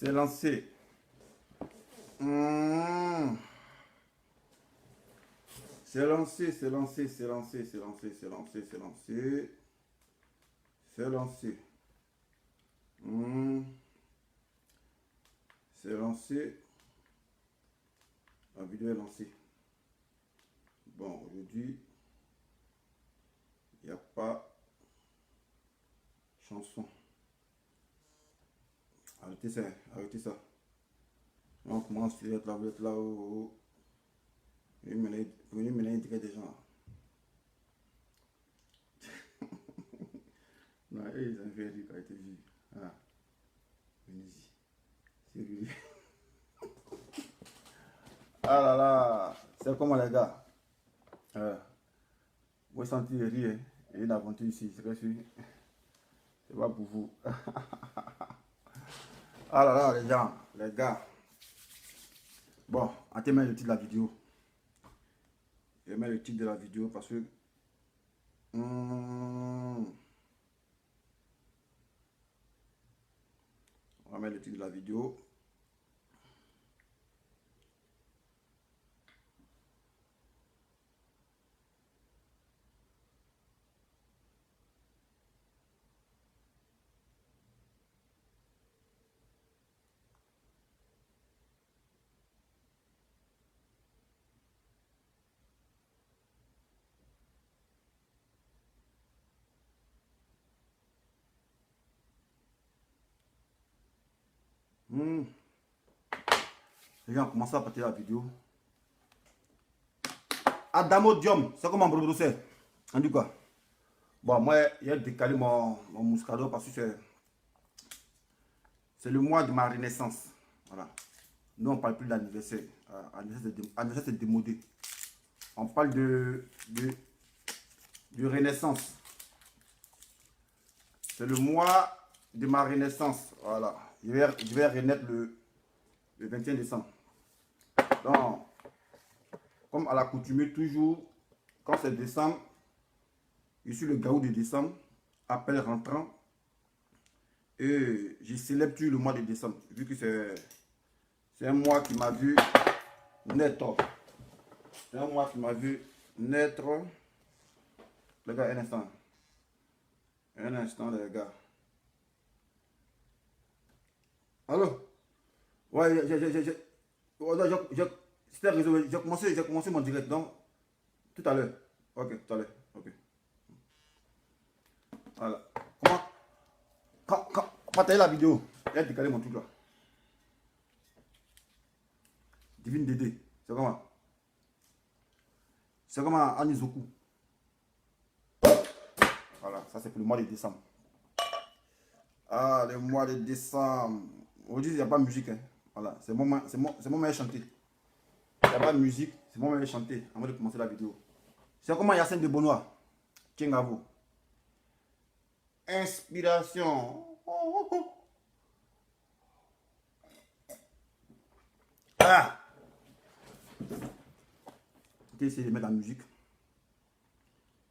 C'est lancé. C'est lancé, c'est lancé, c'est lancé, c'est lancé, c'est lancé, c'est lancé. C'est lancé. C'est lancé. La vidéo est lancée. Bon, aujourd'hui, il n'y a pas chanson. Arrêtez ça, arrêtez ça. On commence à être là, vous êtes là. Vous venez mener intérêt des gens. Non, ils ont fait du qualité de vie. Ah, venez-y. Sérieux. Ah là là, c'est comment les gars? Vous sentez rire et une aventure ici, c'est pas pour vous. Ah là là, les gens, les gars. Bon, on te met le titre de la vidéo. Je mets le titre de la vidéo parce que on va mettre le titre de la vidéo. Les gens ont commencé à partir la vidéo. Adamo Diom, c'est comment Bruno c'est? On dit quoi? Bon, moi, il a décalé mon Moscato parce que c'est le mois de ma renaissance. Voilà. Nous, on ne parle plus d'anniversaire. Anniversaire, c'est démodé. On parle de renaissance. C'est le mois de ma renaissance. Voilà. Je vais renaître le 21 décembre. Donc, comme à l'accoutumée, toujours, quand c'est décembre, je suis le gaou de décembre, appel rentrant. Et je célèbre toujours le mois de décembre, vu que c'est un mois qui m'a vu naître. C'est un mois qui m'a vu naître. Les gars, un instant. Un instant, les gars. Allô? Ouais, c'était résolu. J'ai commencé mon direct, donc, tout à l'heure. Ok, tout à l'heure. Ok. Voilà. Quand tu as la vidéo, il a décalé mon truc là. Divine Dédé. C'est comment? C'est comment Anizoku. Voilà, ça c'est pour le mois de décembre. Ah, le mois de décembre. Aujourd'hui, il n'y a pas de musique. Hein. Voilà, c'est mon moyen de chanter. Il n'y a pas de musique, c'est mon moyen de chanter avant de commencer la vidéo. C'est comment Yacine de Bonois. Tiens à vous. Inspiration. Ah! Je vais essayer de mettre la musique.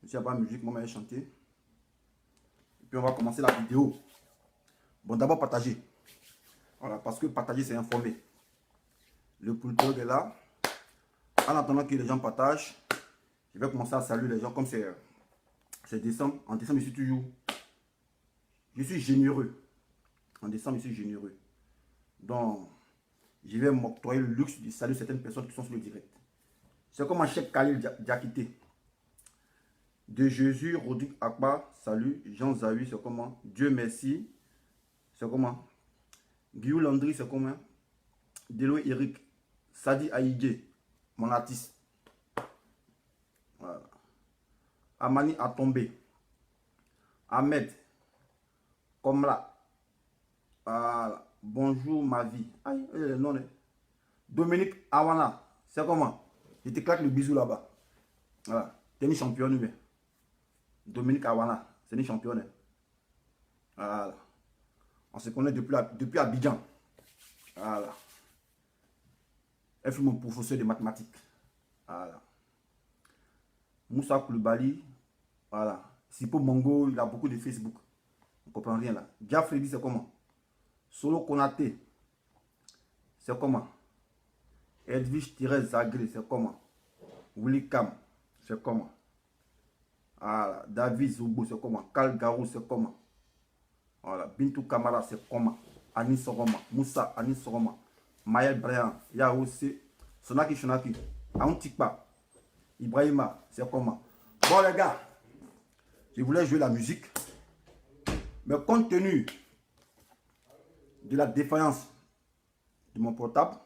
S'il n'y a pas de musique, moi je vais chanter. Et puis on va commencer la vidéo. Bon, d'abord partager. Voilà, parce que partager c'est informer. Le bulldog est là. En attendant que les gens partagent, je vais commencer à saluer les gens comme c'est décembre. En décembre, je suis généreux. En décembre, je suis généreux. Donc, je vais m'octroyer le luxe de saluer certaines personnes qui sont sur le direct. C'est comme un chef Khalil Diakité. De Jésus, Rodrigue Akba, salut. Jean Zahui, c'est comment? Dieu merci. C'est comment? Guillaume Landry, c'est comment? Deloy Eric. Sadi Aïdje, mon artiste. Voilà. Amani a tombé. Ahmed. Comme là. Voilà. Bonjour ma vie. Aïe, non, Dominique Awana. C'est comment? Je te claque le bisou là-bas. Voilà. Tu es une championne, mais. Dominique Awana. C'est une championne. Voilà. On se connaît depuis Abidjan. Voilà. Elle fut mon professeur de mathématiques. Voilà. Moussa Koulibaly. Voilà. Sipo Mongo, il a beaucoup de Facebook. On ne comprend rien là. Diafredi, c'est comment? Solo Konaté. c'est comment? Edwige-Zagré, c'est comment? Willy Cam, c'est comment? Voilà. David Zobo, c'est comment? Kal Garou, c'est comment? Voilà. Bintou Kamara, c'est comment? Anis Roma, Moussa, Anis Roma, Maël Brian, Yaoussi, Sonaki Shonaki, Auntikpa, Ibrahima, c'est comment? Bon les gars, je voulais jouer la musique, mais compte tenu de la défaillance de mon portable,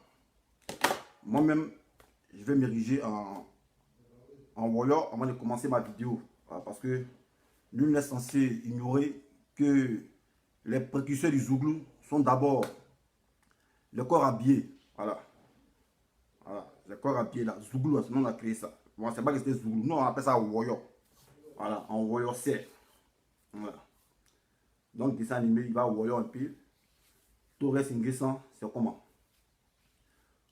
moi-même, je vais m'ériger en warrior avant de commencer ma vidéo. Voilà, parce que nul n'est censé ignorer que les précurseurs du Zouglou sont d'abord le corps habillé. Voilà. Voilà. Le corps habillé là. Zouglou, sinon on a créé ça. Bon, c'est pas que c'était Zouglou. Non, on appelle ça warrior. Voilà, en warrior c'est. Voilà. Donc, dessin animé, il va warrior un peu. Torres Ingressan, c'est comment?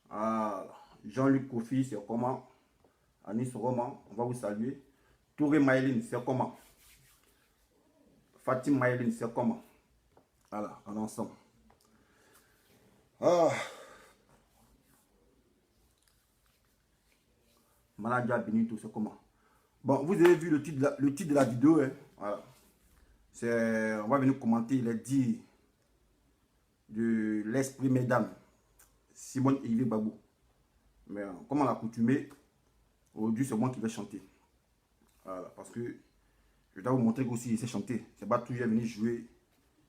Ah, Jean-Luc Kofi, c'est comment? Anis Roman, on va vous saluer. Touré Maëline, c'est comment? Fatim Maëline, c'est comment? Voilà, en ensemble. Ah. Maladia Benito, c'est comment? Bon, vous avez vu le titre de la vidéo. Hein? Voilà. On va venir commenter les dires de l'esprit mesdames Simone Yves Babou. Mais comme on l'a accoutumé, aujourd'hui c'est moi qui vais chanter. Voilà, parce que je dois vous montrer qu'aussi je sais chanter. C'est pas toujours venir jouer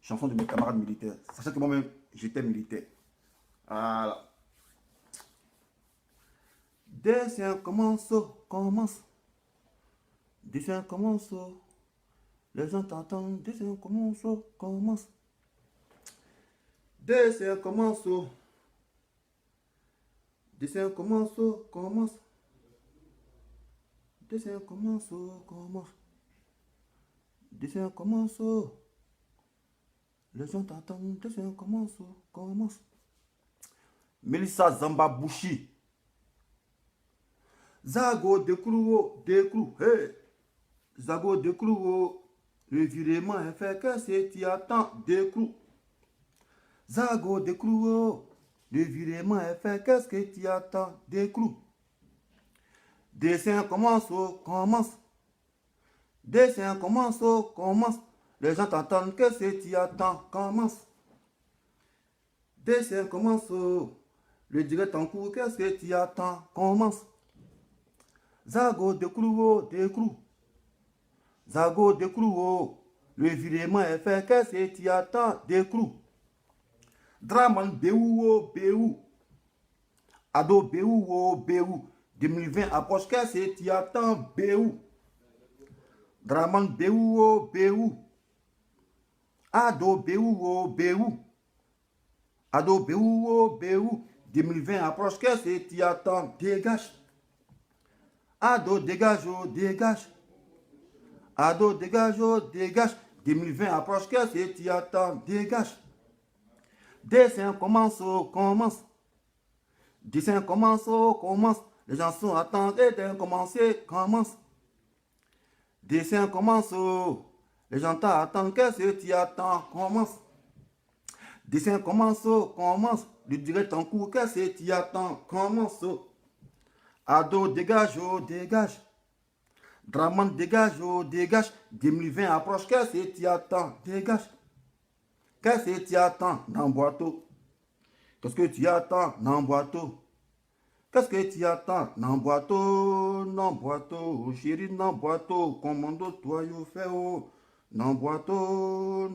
chanson de mes camarades militaires. Sachez que moi-même j'étais militaire. Voilà. Dessin commence. Dessin commence. Les gens t'entendent. Dessin commence. Dessin commence. Dessin commence. Dessin commence. Dessin commence. Les gens t'entendent. Dessin commence. Melissa Zambabouchi. Zago Dekrouo, hey. Zago Dekrouo, le virement est fait, que c'est tu attends, Dekrou. Zago Dekrouo, le virement est fait, qu'est-ce que tu attends, Dekrou. Dessin commence. Dessin commence. Les gens t'entendent, que c'est tu attends, commence. Dessin commence. Le direct en cours, qu'est-ce que tu attends, commence. Zago Dekrouo, Zago Dekrouo, le virement est fait, qu'est-ce que tu attends, Dekrou. Draman Béou. Ado Béou. 2020 approche, qu'est-ce que tu attends, Béou. Draman Béou. Ado Béou. Ado Béou. 2020 approche, qu'est-ce que tu attends, dégage. Ado dégage. Ado dégage. 2020 approche, qu'est-ce que tu attends, dégage. Dessin commence. Dessin commence. Les gens sont attendus de commencer, commence. Dessin commence. Les gens t'attendent, qu'est-ce que tu attends, commence. Dessin commence. Le direct en cours, qu'est-ce que tu attends, commence. Ado dégage. Draman dégage. 2020 approche, qu'est-ce que tu attends, dégage. Qu'est-ce que tu attends dans le boiteau? Qu'est-ce que tu attends dans le boiteau? Qu'est-ce que tu attends dans le boiteau? Non boiteau, chérie, non boiteau. Commando, toi, you fais oh. Non boiteau.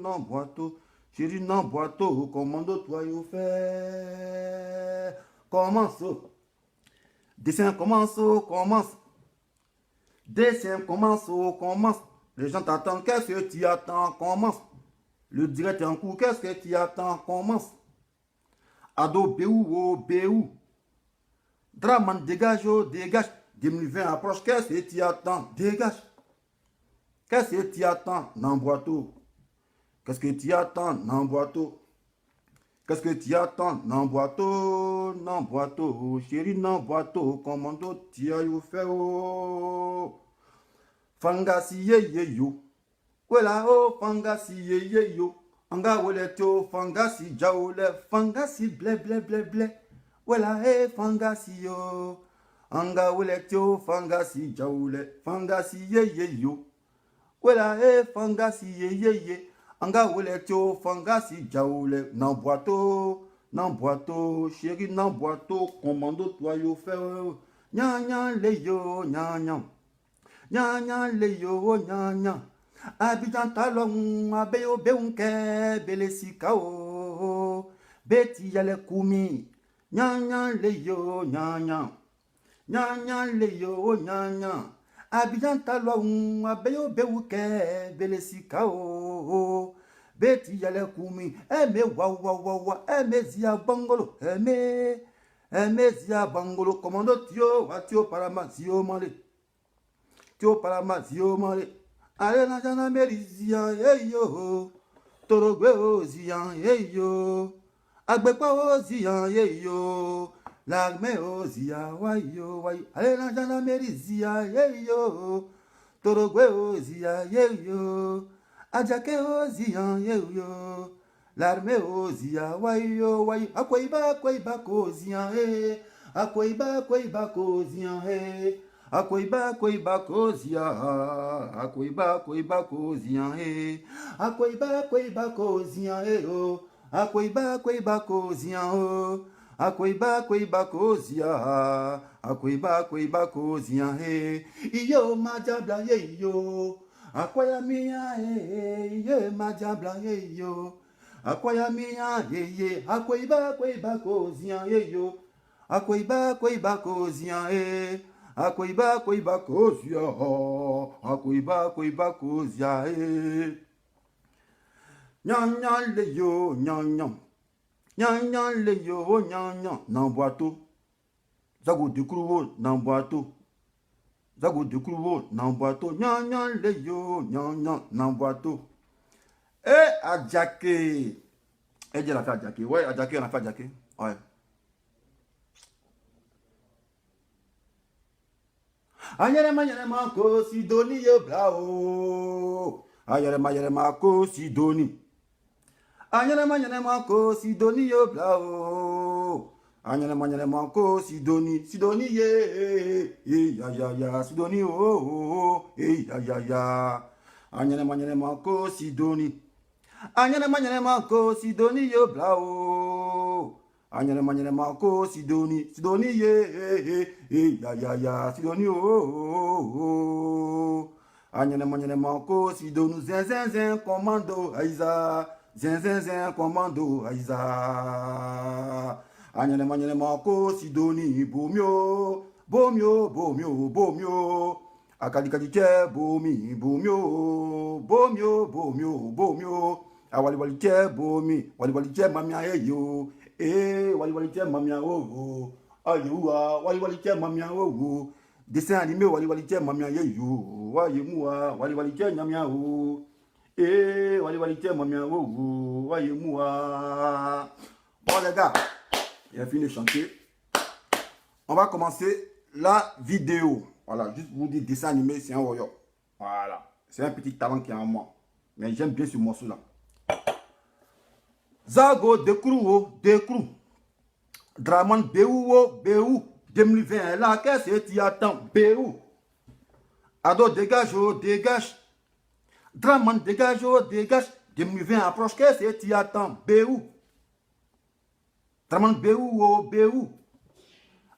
Chérie, non boiteau. Commando, toi, you fais. Commence. Dessin commence. Dessin commence. Les gens t'attendent, qu'est-ce que tu attends? Commence. Le direct est en cours, qu'est-ce que tu attends? Commence. Ado Béou. Draman dégage. 2020 approche, qu'est-ce que tu attends? Dégage. Qu'est-ce que tu attends? Non boiteau. Qu'est-ce que tu attends? Non boiteau. Qu'est-ce que tu attends? Non boiteau. Chérie, non boiteau. Commando, tu as eu fait oh. Fangasi ye yo. Wela o fangasi ye yo. Anga wele to fangasi jaole. Fangasi ble. Wela fangasi yo. Anga wele tio fangasi jaule. Fangasi ye yo. Wela fangasi ye. Anga wele tio fangasi jaule. Nan boato, chéri nan boato. Commando toi yo faire. Nyan le yo, nyan. Nyan le yo, nyan. Abidjan talon, abeyo beunke, belesika o. Beti yale kumi. Nyan le yo, nyan. Nyan le yo, nyan. Abidjan talon, abeyo beunke, belesika o. Beti yale kumi. Eme wa. Eme zia bangolo. Eme zia bangolo. Commando tio, watio parama zio male. Tio parama zio male. Allez na jana merizia yo. Torogwe ozia yo. Agbekwa ozia yo. Lagme ozia wayo way. Allez na jana merizia yo. Torogwe ozia yo. Ajake ozia yo. L'arme ozia wayo way. Akwaiba kozia Akwaiba kozia Akwaiba kozia Akwaiba kozia Akwaiba kozia oh. Akwaiba kozia oh. Akwaiba kozia Akwaiba kozia iyo majabla yo. Akwaya mia ye majabla yo. Akwaya mia ye Akwaiba kozia yo. Akwaiba kozia Akwaiba kozia Akwaiba kozia Nyan le yo nyan. Nyan le yo nyan. Nan boato. Zago de kruwo nan boato. Zago de kruwo nan boato. Nyan le yo nyan nan boato. Adjake. Elle dit la fait adjake. Ouais, adjake, on a fait adjake. Ouais. Ayere mako sidoni ye brao. Ayere mako sidoni. Ayere mako sidoni ye brao. Ayere mako sidoni. Sidoni ye. Ya. Sidoni oh. Ya. Ayere mako sidoni. Ayere mako sidoni ye brao. Anyele mako sidoni ye ya sidoni oh. Anyele mako sidoni zen commando aiza zen commando aiza. Anyele mako sidoni bomio akadikadi che bomio awali che bomi wali che mamia yo. Wali che mamia wo ayuwa wali che mamia wo dessin animé wali che mamia yo wayemua wali che nyamia wo wali che mamia wo wayemua. Bon les gars, il a fini de chanter. On va commencer la vidéo. Voilà, juste vous dire dessin animé c'est un royaume. Voilà, c'est un petit talent qui est en moi, mais j'aime bien ce morceau là. Zago Dekru. Draman Béou. 2020, là, qu'est-ce que tu attends? Béou. Ado, dégage. Draman, dégage. 2020 approche, qu'est-ce que tu attends? Béou. Draman Béou.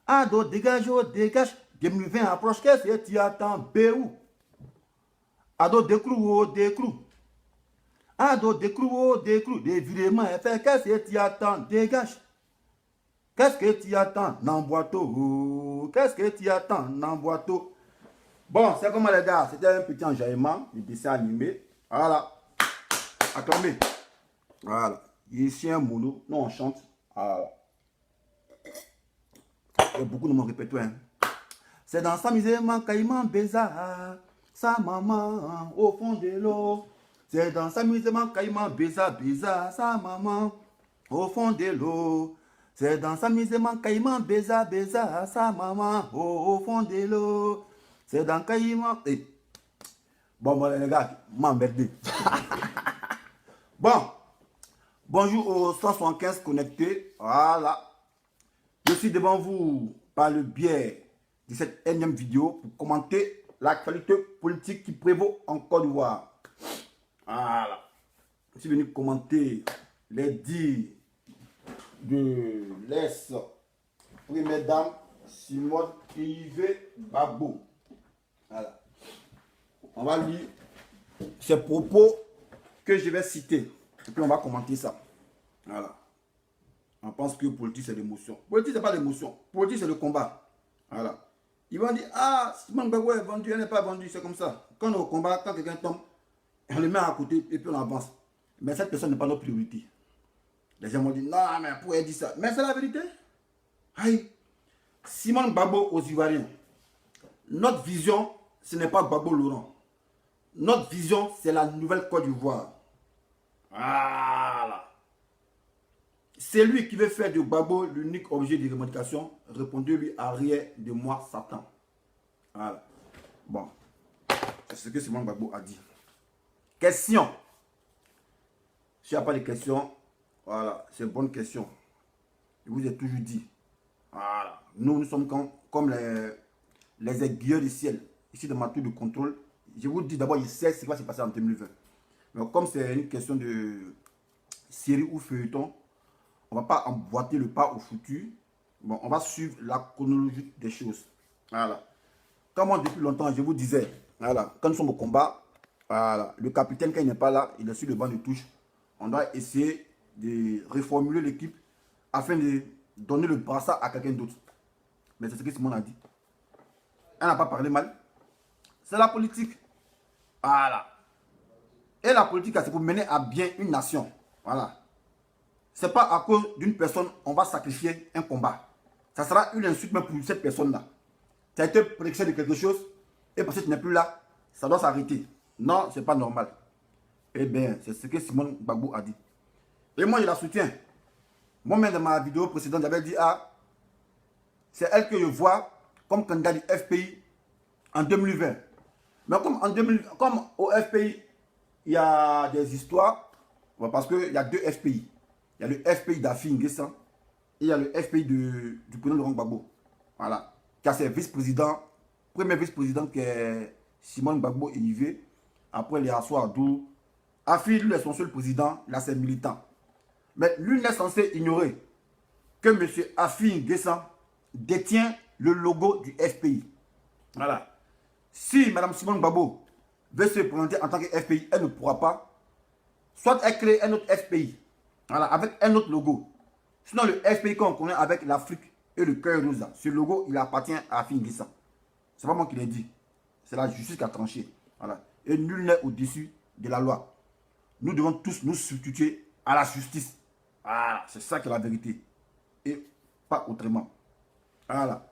Ado, dégage. 2020 approche, qu'est-ce que tu attends? Béou. Ado, Dekru. Ado décrou, des virements, qu'est-ce que tu attends? Dégage. Qu'est-ce que tu attends? Namboato. Qu'est-ce que tu attends? Namboato. Bon, c'est comment les gars? C'était un petit enjaillement, du dessin animé. Voilà. Acclamez. Voilà. Ici un mono. Non, on chante. Voilà. Il y a beaucoup de mon répertoire. Hein. C'est dans sa misère, Caïman Béza. Sa maman au fond de l'eau. C'est dans s'amusement Caïman Béza, sa maman au fond de l'eau. C'est dans s'amusement Caïman Béza, sa maman au fond de l'eau. C'est dans Caïman. Bon, les gars, m'emmerdez. Bon, bonjour aux 175 connectés. Voilà. Je suis devant vous par le biais de cette énième vidéo pour commenter l'actualité politique qui prévaut en Côte d'Ivoire. Voilà. Je suis venu commenter les dires de l'ex-première dame Simone Ivé Gbagbo. Voilà. On va lire ces propos que je vais citer. Et puis on va commenter ça. Voilà. On pense que politique c'est l'émotion. Politique c'est pas l'émotion. Politique c'est le combat. Voilà. Ils vont dire, ah, Simone Gbagbo est vendu, elle n'est pas vendue, c'est comme ça. Quand on est au combat, quand quelqu'un tombe, on le met à côté et puis on avance. Mais cette personne n'est pas notre priorité. Les gens vont dire, non, mais pourquoi elle dit ça? Mais c'est la vérité. Aïe. Simone Gbagbo aux Ivoiriens. Notre vision, ce n'est pas Gbagbo Laurent. Notre vision, c'est la nouvelle Côte d'Ivoire. Voilà. C'est lui qui veut faire de Gbagbo l'unique objet de revendication. Répondez-lui arrière de moi, Satan. Voilà. Bon. C'est ce que Simone Gbagbo a dit. Question. S'il n'y a pas de questions, voilà, c'est une bonne question. Je vous ai toujours dit. Voilà. Nous sommes comme les aiguilleurs du ciel. Ici, dans ma tour de contrôle, je vous dis d'abord, je sais ce qui va se passer en 2020. Mais comme c'est une question de série ou feuilleton, on ne va pas emboîter le pas au futur. Bon, on va suivre la chronologie des choses. Voilà. Comme moi, depuis longtemps, je vous disais, voilà, quand nous sommes au combat, voilà, le capitaine, quand il n'est pas là, il est sur le banc de touche. On doit essayer de reformuler l'équipe afin de donner le brassard à quelqu'un d'autre. Mais c'est ce que Simone a dit. Elle n'a pas parlé mal. C'est la politique. Voilà. Et la politique, c'est pour mener à bien une nation. Voilà. Ce n'est pas à cause d'une personne, on va sacrifier un combat. Ça sera une insulte même pour cette personne-là. Tu as été prédicé de quelque chose et parce que tu n'es plus là, ça doit s'arrêter. Non, ce n'est pas normal. Eh bien, c'est ce que Simone Gbagbo a dit. Et moi, je la soutiens. Moi-même, dans ma vidéo précédente, j'avais dit, ah, c'est elle que je vois comme candidat du FPI en 2020. Mais comme au FPI, il y a des histoires, parce qu'il y a deux FPI. Il y a le FPI d'Afi N'Guessan et il y a le FPI du président Laurent Gbagbo. Voilà. Qui a ses vice-présidents. Premier vice-président qui est Simone Gbagbo et Yves. Après, les Assou Adou. Afi, lui, est son seul président. Il a ses militants. Mais lui n'est censé ignorer que M. Afi N'Guessan détient le logo du FPI. Voilà. Si Mme Simone Gbagbo veut se présenter en tant que FPI, elle ne pourra pas. Soit elle crée un autre FPI. Voilà, avec un autre logo. Sinon, le FPI qu'on connaît avec l'Afrique et le cœur rose, ce logo, il appartient à Afi N'Guessan. Ce n'est pas moi qui l'ai dit. C'est la justice qui a tranché. Voilà. Et nul n'est au-dessus de la loi. Nous devons tous nous substituer à la justice. Voilà, c'est ça qui est la vérité. Et pas autrement. Voilà.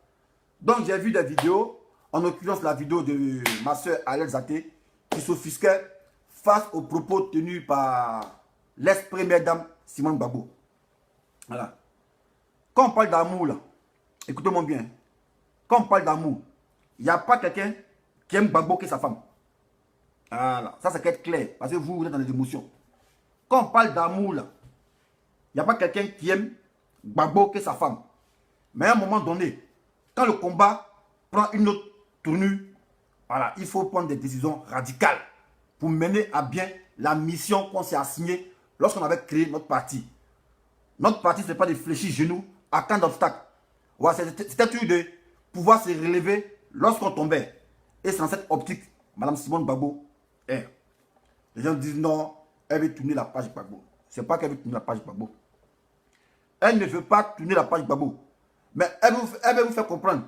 Donc, j'ai vu des vidéos, en l'occurrence la vidéo de ma soeur Alel Zaté, qui s'offusquait face aux propos tenus par l'ex-première dame Simone Gbagbo. Voilà. Quand on parle d'amour, là, écoutez-moi bien, quand on parle d'amour, il n'y a pas quelqu'un qui aime Gbagbo que sa femme. Voilà. Ça, c'est clair, parce que vous êtes dans les émotions. Quand on parle d'amour, là, il n'y a pas quelqu'un qui aime Gbagbo que sa femme. Mais à un moment donné, quand le combat prend une autre tournure, voilà, il faut prendre des décisions radicales pour mener à bien la mission qu'on s'est assignée lorsqu'on avait créé notre parti. Notre parti, ce n'est pas de fléchir genoux à tant d'obstacles. Voilà, c'était toujours de pouvoir se relever lorsqu'on tombait. Et c'est dans cette optique, Mme Simone Gbagbo est. Les gens disent non, elle veut tourner la page Gbagbo. Ce n'est pas qu'elle veut tourner la page Gbagbo. Elle ne veut pas tourner la page Gbagbo. Mais elle veut vous faire comprendre.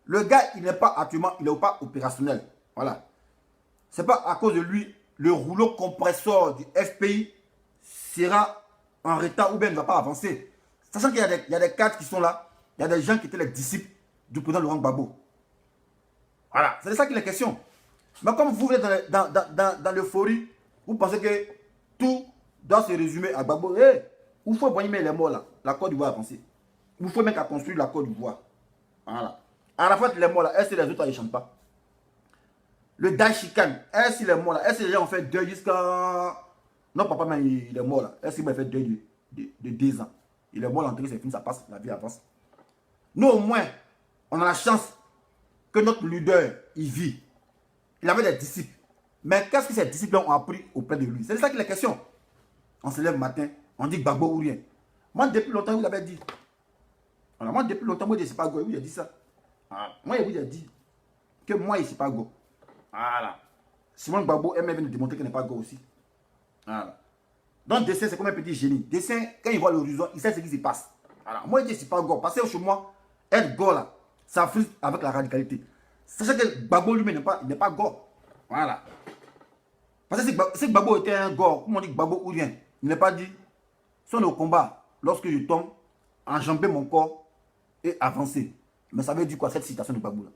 Le gars, il n'est pas actuellement, il n'est pas opérationnel. Voilà. Ce n'est pas à cause de lui, le rouleau compresseur du FPI sera en retard ou bien ne va pas avancer. Sachant qu'il y a des cadres qui sont là, il y a des gens qui étaient les disciples du président Laurent Gbagbo. Voilà, c'est de ça qu'il est question. Mais comme vous êtes dans l'euphorie, vous pensez que tout doit se résumer à Gbagbo. Hey, il faut voir les morts là, la Côte d'Ivoire avancer. Il faut même qu'à construire la Côte d'Ivoire. Voilà. À la fois, les morts là, est-ce que les autres ne chantent pas? Le Daishikan, est-ce que les morts là, est-ce que les gens ont fait deuil jusqu'à. Non, papa, mais il est mort là. Est-ce qu'il m'a fait deuil de 2 ans? Il est mort, l'entrée, c'est fini, ça passe, la vie avance. Nous, au moins, on a la chance que notre leader, il vit. Il avait des disciples. Mais qu'est-ce que ces disciples ont appris auprès de lui? C'est ça qui est la question. On se lève le matin, on dit Gbagbo ou rien. Moi, depuis longtemps, vous l'avez dit. Alors, moi, depuis longtemps, moi, je ne sais pas go. Oui, j'ai dit ça. Voilà. Moi, je vous ai dit que moi, je ne sais pas go. Voilà. Simon Gbagbo aime bien démontrer qu'il n'est pas go aussi. Voilà. Donc, Dessin, c'est comme un petit génie. Dessin, quand il voit l'horizon, il sait ce qui se passe. Voilà. Moi, je dis, c'est pas go. Parce que chez moi, être go là, ça frustre avec la radicalité. Sachez que Gbagbo lui-même n'est pas go. Voilà. Parce que si Gbagbo était un go, comme on dit Gbagbo ou rien, il n'est pas dit, sur le combat, lorsque je tombe, enjamber mon corps et avancer. Mais ça veut dire quoi cette citation de Gbagbo là?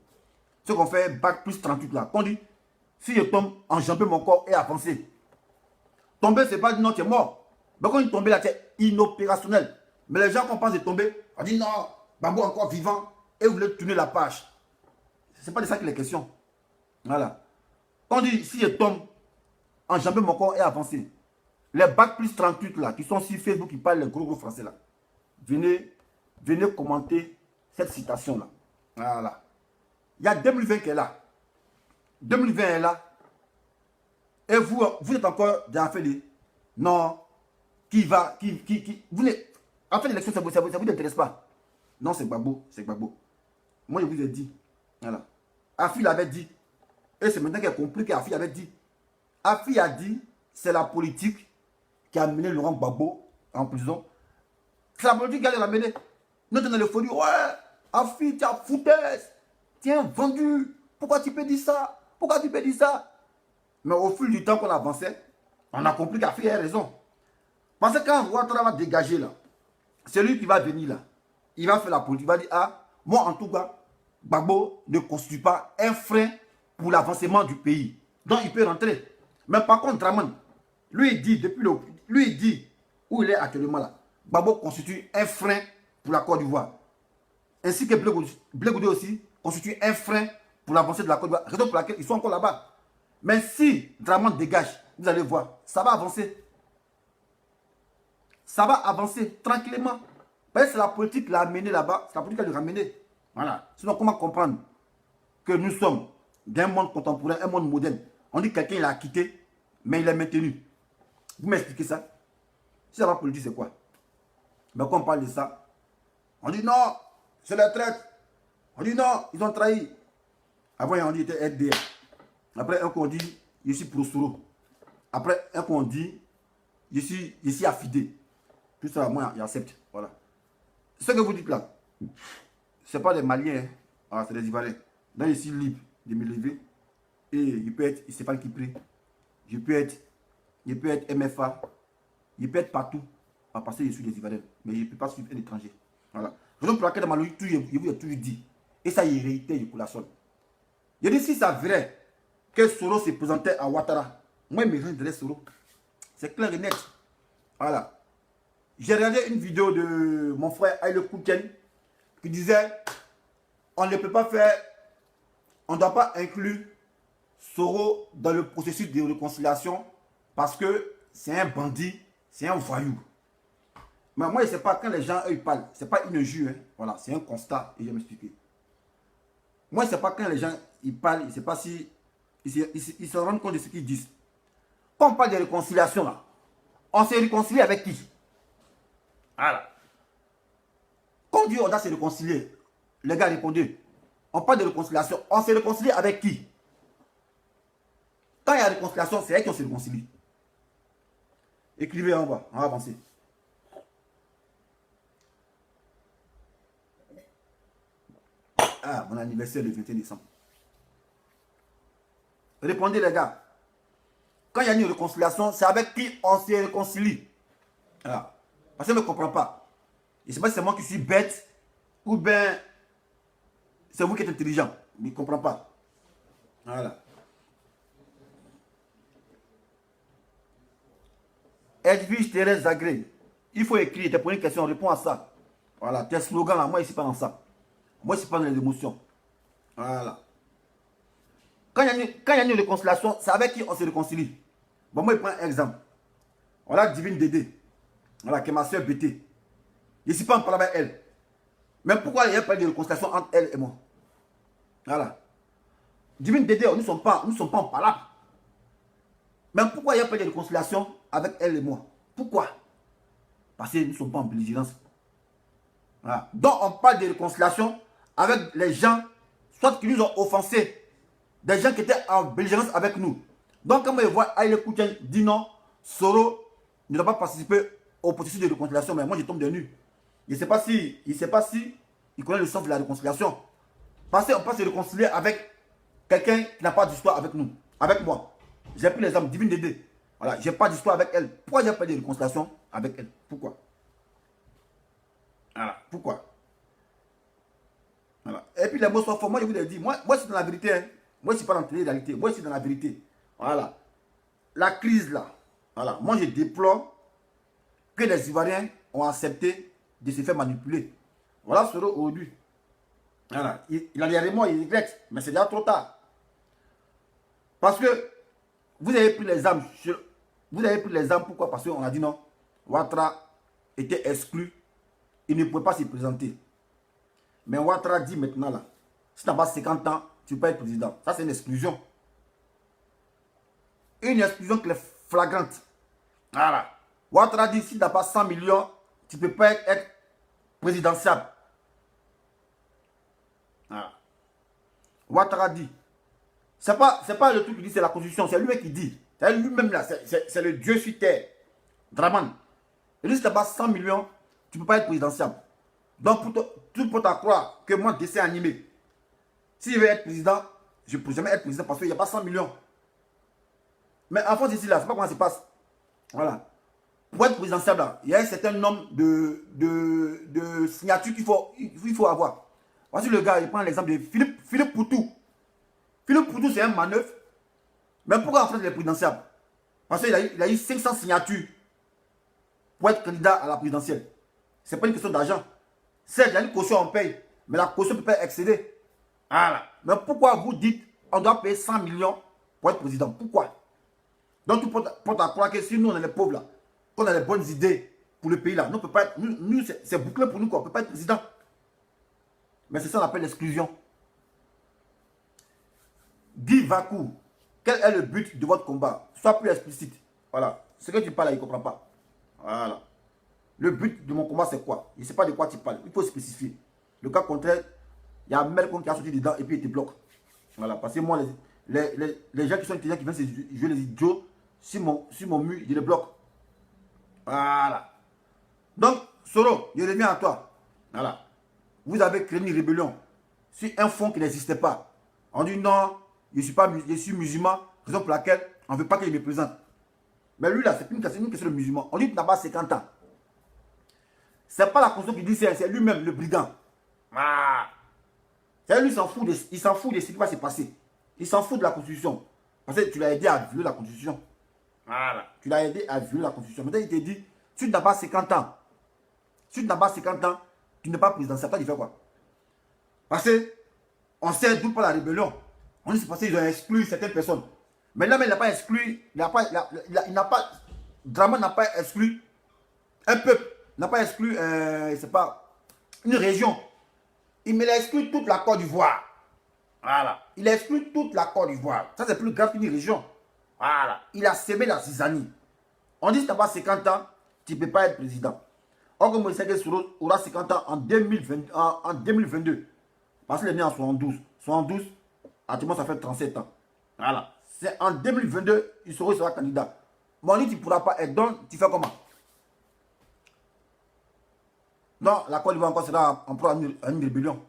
Ce qu'on fait, bac plus 38 là. Qu'on dit, si je tombe, enjamber mon corps et avancer. Tomber, c'est pas dire non, tu es mort. Mais quand il tombe là, c'est inopérationnel. Mais les gens, quand on pense de tomber, on dit non, Gbagbo encore vivant et vous voulez tourner la page. C'est pas de ça qu'il est question. Voilà. Quand on dit, si je tombe, enjamber mon corps et avancer. Les bac plus 38 là, qui sont sur Facebook, qui parlent les gros français là. Venez commenter cette citation là. Voilà. Il y a 2020 qui est là. 2020 est là. Et vous êtes encore dans fait de non, vous en fait l'élection, ça vous intéresse pas. Non, c'est Gbagbo, c'est Gbagbo. Moi, je vous ai dit. Voilà. Afi l'avait dit. Et c'est maintenant qu'il a compris qu'Afi avait dit. Afi a dit, c'est la politique qui a mené Laurent Gbagbo en prison. C'est la politique qui allait l'amener. Nous, dans le folie, ouais, Afi, tu as foutaise. Tiens, vendu. Pourquoi tu peux dire ça? Pourquoi tu peux dire ça? Mais au fil du temps qu'on avançait, on a compris qu'Afi a raison. Parce que quand Ouattara va dégager là, c'est lui qui va venir là. Il va faire la politique. Il va dire, ah, moi en tout cas, Gbagbo ne constitue pas un frein pour l'avancement du pays. Donc il peut rentrer. Mais par contre, Draman, lui il dit, lui il dit où il est actuellement là, Gbagbo constitue un frein pour la Côte d'Ivoire. Ainsi que Blé Goudé aussi constitue un frein pour l'avancée de la Côte d'Ivoire. Raison pour laquelle ils sont encore là-bas. Mais si Draman dégage, vous allez voir, ça va avancer. Ça va avancer tranquillement. Parce que c'est la politique qui l'a amené là-bas, c'est la politique qui l'a ramené. Voilà. Sinon, comment comprendre que nous sommes d'un monde contemporain, un monde moderne? On dit que quelqu'un l'a quitté, mais il est maintenu. Vous m'expliquez ça? Si ça va politique, c'est quoi? Mais quand on parle de ça, on dit non, c'est la traite. On dit non, ils ont trahi. Avant, on dit était RDR. Après, un coup, on dit, je suis Prosuro. Après, un coup, on dit, je suis affidé. Tout ça, moi, j'accepte. Voilà. Ce que vous dites là, ce n'est pas des Maliens, hein. Ah, c'est des Ivoiriens. Donc, je suis libre de me lever. Et je peux être Stéphane Kipré. Je peux être MFA. Je peux être partout. Parce que je suis des Ivoiriens. Mais je ne peux pas suivre un étranger. Voilà. Raison pour laquelle dans ma logique, je vous ai toujours dit. Et ça, il réitère, je pour la sonne. Je dis, si ça vrai que Soro se présentait à Ouattara, moi, je me rendrais Soro. C'est clair et net. Voilà. J'ai regardé une vidéo de mon frère Aïle Kouken qui disait on ne peut pas faire, on ne doit pas inclure Soro dans le processus de réconciliation parce que c'est un bandit, c'est un voyou. Mais moi, je ne sais pas, quand les gens, eux, ils parlent, ce n'est pas une injure, hein. Voilà, c'est un constat et je vais m'expliquer. Moi, je ne sais pas, quand les gens, ils parlent, je ne sais pas si ils se rendent compte de ce qu'ils disent. Quand on parle de réconciliation, là, on s'est réconcilié avec qui? Voilà. Quand on dit on doit se réconcilier, les gars répondez, on parle de réconciliation, on s'est réconcilié avec qui? Quand il y a réconciliation, c'est avec qui on se réconcilie. Écrivez en bas, on va avancer. Ah, mon anniversaire le 21 décembre. Répondez les gars. Quand il y a une réconciliation, c'est avec qui on se réconcilie. Voilà. Parce que je ne comprends pas. Je ne sais pas si c'est moi qui suis bête ou bien c'est vous qui êtes intelligent. Mais je ne comprends pas. Voilà. Edwige Thérèse Zagré. Il faut écrire, tu poses une question, réponds à ça. Voilà, tes slogans là, moi je ne suis pas dans ça. Moi je ne suis pas dans les émotions. Voilà. Quand il y a une réconciliation, c'est avec qui on se réconcilie. Bon, moi je prends un exemple. Voilà Divine Dédé. Voilà, qui est ma soeur BT. Je ne suis pas en parlant avec elle. Mais pourquoi il n'y a pas de réconciliation entre elle et moi? Voilà. Divine Dédé, nous ne sommes pas en palabre. Mais pourquoi il n'y a pas de réconciliation avec elle et moi? Pourquoi? Parce que nous ne sommes pas en belligérance. Voilà. Donc on parle de réconciliation avec les gens, soit qui nous ont offensés, des gens qui étaient en belligérance avec nous. Donc quand je vois Haile Koutian dit non, Soro ne doit pas participer au processus de réconciliation, mais moi je tombe de nu. Il ne sait pas si il connaît le sens de la réconciliation. Parce qu'on peut se réconcilier avec quelqu'un qui n'a pas d'histoire avec nous, avec moi. J'ai pris l'exemple Divine Dédé. Voilà, j'ai pas d'histoire avec elle. Pourquoi j'ai pas de réconciliation avec elle? Pourquoi? Voilà, pourquoi? Voilà. Et puis les mots sont forts. Moi je vous ai dit, moi c'est dans la vérité. Hein. Moi je ne suis pas dans la télé-réalité. Moi je suis dans la vérité. Voilà. La crise là. Voilà. Moi je déplore que les Ivoiriens ont accepté de se faire manipuler. Voilà ce aujourd'hui. Voilà. Il a des remords, il regrette. Mais c'est déjà trop tard. Parce que vous avez pris les armes. Vous avez pris les armes. Pourquoi? Parce qu'on a dit non. Ouattara était exclu. Il ne pouvait pas se présenter. Mais Ouattara dit maintenant là, si tu n'as pas 50 ans, tu peux être président. Ça c'est une exclusion. Une exclusion qui est flagrante. Voilà. Ouattara dit si tu n'as pas 100 millions, tu ne peux pas être présidentiable. Voilà. Ouattara dit. C'est pas le truc qui dit, c'est la constitution. C'est lui qui dit. C'est lui-même là. C'est le Dieu sur terre. Draman. Il dit si tu n'as pas 100 millions, tu ne peux pas être présidentiable. Donc, tout pour croire que moi, dessin animé, si je veux être président, je ne peux jamais être président parce qu'il n'y a pas 100 millions. Mais en France, ici, là, c'est pas comment ça se passe. Voilà. Pour être présidentiable, là, il y a un certain nombre de signatures qu'il faut avoir. Voici le gars, il prend l'exemple de Philippe Poutou. Philippe Poutou, c'est un manœuvre. Mais pourquoi en France, il est présidentiable? Parce qu'il a eu 500 signatures pour être candidat à la présidentielle. Ce n'est pas une question d'argent. Certes, il y a une caution, on paye. Mais la caution ne peut pas excéder. Voilà. Mais pourquoi vous dites on doit payer 100 millions pour être président? Pourquoi? Donc, tu portes à croire que si nous, on est les pauvres là, qu'on a les bonnes idées pour le pays là, nous, c'est bouclé pour nous, quoi. On ne peut pas être président. Mais c'est ça qu'on appelle l'exclusion. Guy Vakou, quel est le but de votre combat? Sois plus explicite. Voilà. Ce que tu parles là, il ne comprend pas. Voilà. Le but de mon combat, c'est quoi? Il ne sait pas de quoi tu parles. Il faut spécifier. Le cas contraire, il y a un Melkon qui a sorti dedans et puis il te bloque. Voilà. Parce que moi, les gens qui sont intelligents, qui viennent jouer les idiots, sur mon mur, je les bloque. Voilà. Donc, Soro, je reviens à toi. Voilà. Vous avez créé une rébellion sur un fond qui n'existait pas. On dit non, je suis musulman, raison pour laquelle on ne veut pas qu'il me présente. Mais lui là, c'est une question de musulman. On dit que tu n'as pas 50 ans. C'est pas la constitution qui dit, c'est lui-même le brigand. Ah. Lui, il s'en fout de ce qui va se passer. Il s'en fout de la constitution. Parce que tu l'as aidé à violer la constitution. Voilà. Tu l'as aidé à violer la constitution. Maintenant, il te dit, si tu n'as pas 50 ans, si tu n'as pas 50 ans, tu n'es pas présidentiel. Toi, tu fais quoi? Parce que on sait d'où part la rébellion. On dit c'est parce qu'ils ont exclu certaines personnes. Mais là, il n'a pas exclu, Draman n'a pas exclu un peuple, n'a pas exclu, c'est pas, une région. Il me l'a exclu toute la Côte d'Ivoire. Voilà. Il a exclu toute la Côte d'Ivoire. Ça, c'est plus grave qu'une région. Voilà. Il a sémé la zizanie. On dit que si tu n'as pas 50 ans, tu ne peux pas être président. Or, comme je sais que Soro aura 50 ans en 2022. Parce qu'il est né en 72. 72, actuellement, ça fait 37 ans. Voilà. C'est en 2022, il sera candidat. Mais on dit que tu ne pourras pas être. Donc, tu fais comment? Non, la Côte d'Ivoire encore sera en proie à une rébellion.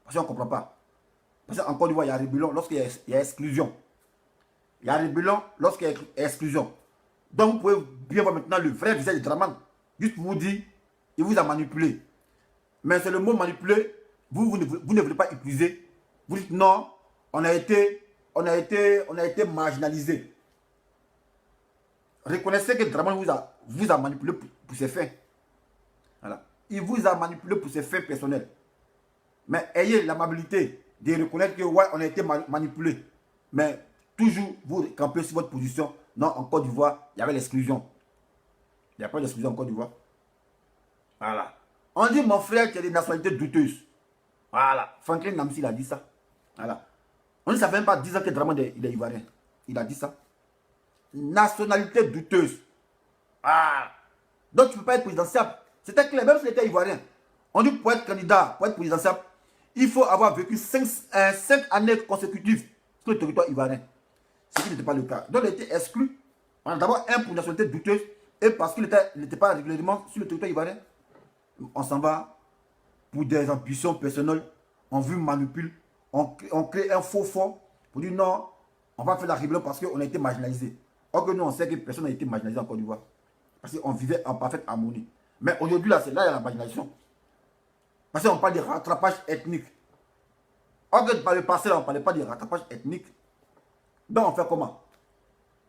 Parce qu'on ne comprend pas. Parce qu'en Côte d'Ivoire, il y a rébellion lorsqu'il y a exclusion. Il y a rébellion lorsqu'il y a exclusion. Donc, vous pouvez bien voir maintenant le vrai visage de Draman. Juste pour vous dire, il vous a manipulé. Mais c'est le mot manipulé, vous ne voulez pas utiliser. Vous dites non, on a été marginalisé. Reconnaissez que Draman vous a manipulé pour ses fins. Voilà. Il vous a manipulé pour ses fins personnelles. Mais ayez l'amabilité de reconnaître que ouais, on a été manipulé. Mais toujours vous campez sur votre position. Non, en Côte d'Ivoire, il y avait l'exclusion. Il n'y a pas d'exclusion en Côte d'Ivoire. Voilà. On dit, mon frère, tu as des nationalités douteuses. Voilà. Franklin Namsi, il a dit ça. Voilà. On dit, ça fait même pas 10 ans que Dramane il est ivoirien. Il a dit ça. Nationalité douteuse. Ah. Donc, tu ne peux pas être présidentiable. C'était clair, même s'il était ivoirien. On dit, pour être candidat, pour être présidentiable, il faut avoir vécu 5 années consécutives sur le territoire ivoirien. Ce qui n'était pas le cas. Donc, il a été exclu. D'abord, pour une nationalité douteuse et parce qu'il n'était pas régulièrement sur le territoire ivoirien. On s'en va pour des ambitions personnelles. On veut manipuler. On crée un faux fond pour dire non, on va faire la rébellion parce qu'on a été marginalisé. Or que nous, on sait que personne n'a été marginalisé en Côte d'Ivoire. Parce qu'on vivait en parfaite harmonie. Mais aujourd'hui, là, c'est là il y a la marginalisation. Parce qu'on parle de rattrapage ethnique. Or que par le passé, là, on ne parlait pas de rattrapage ethnique. Donc, on fait comment?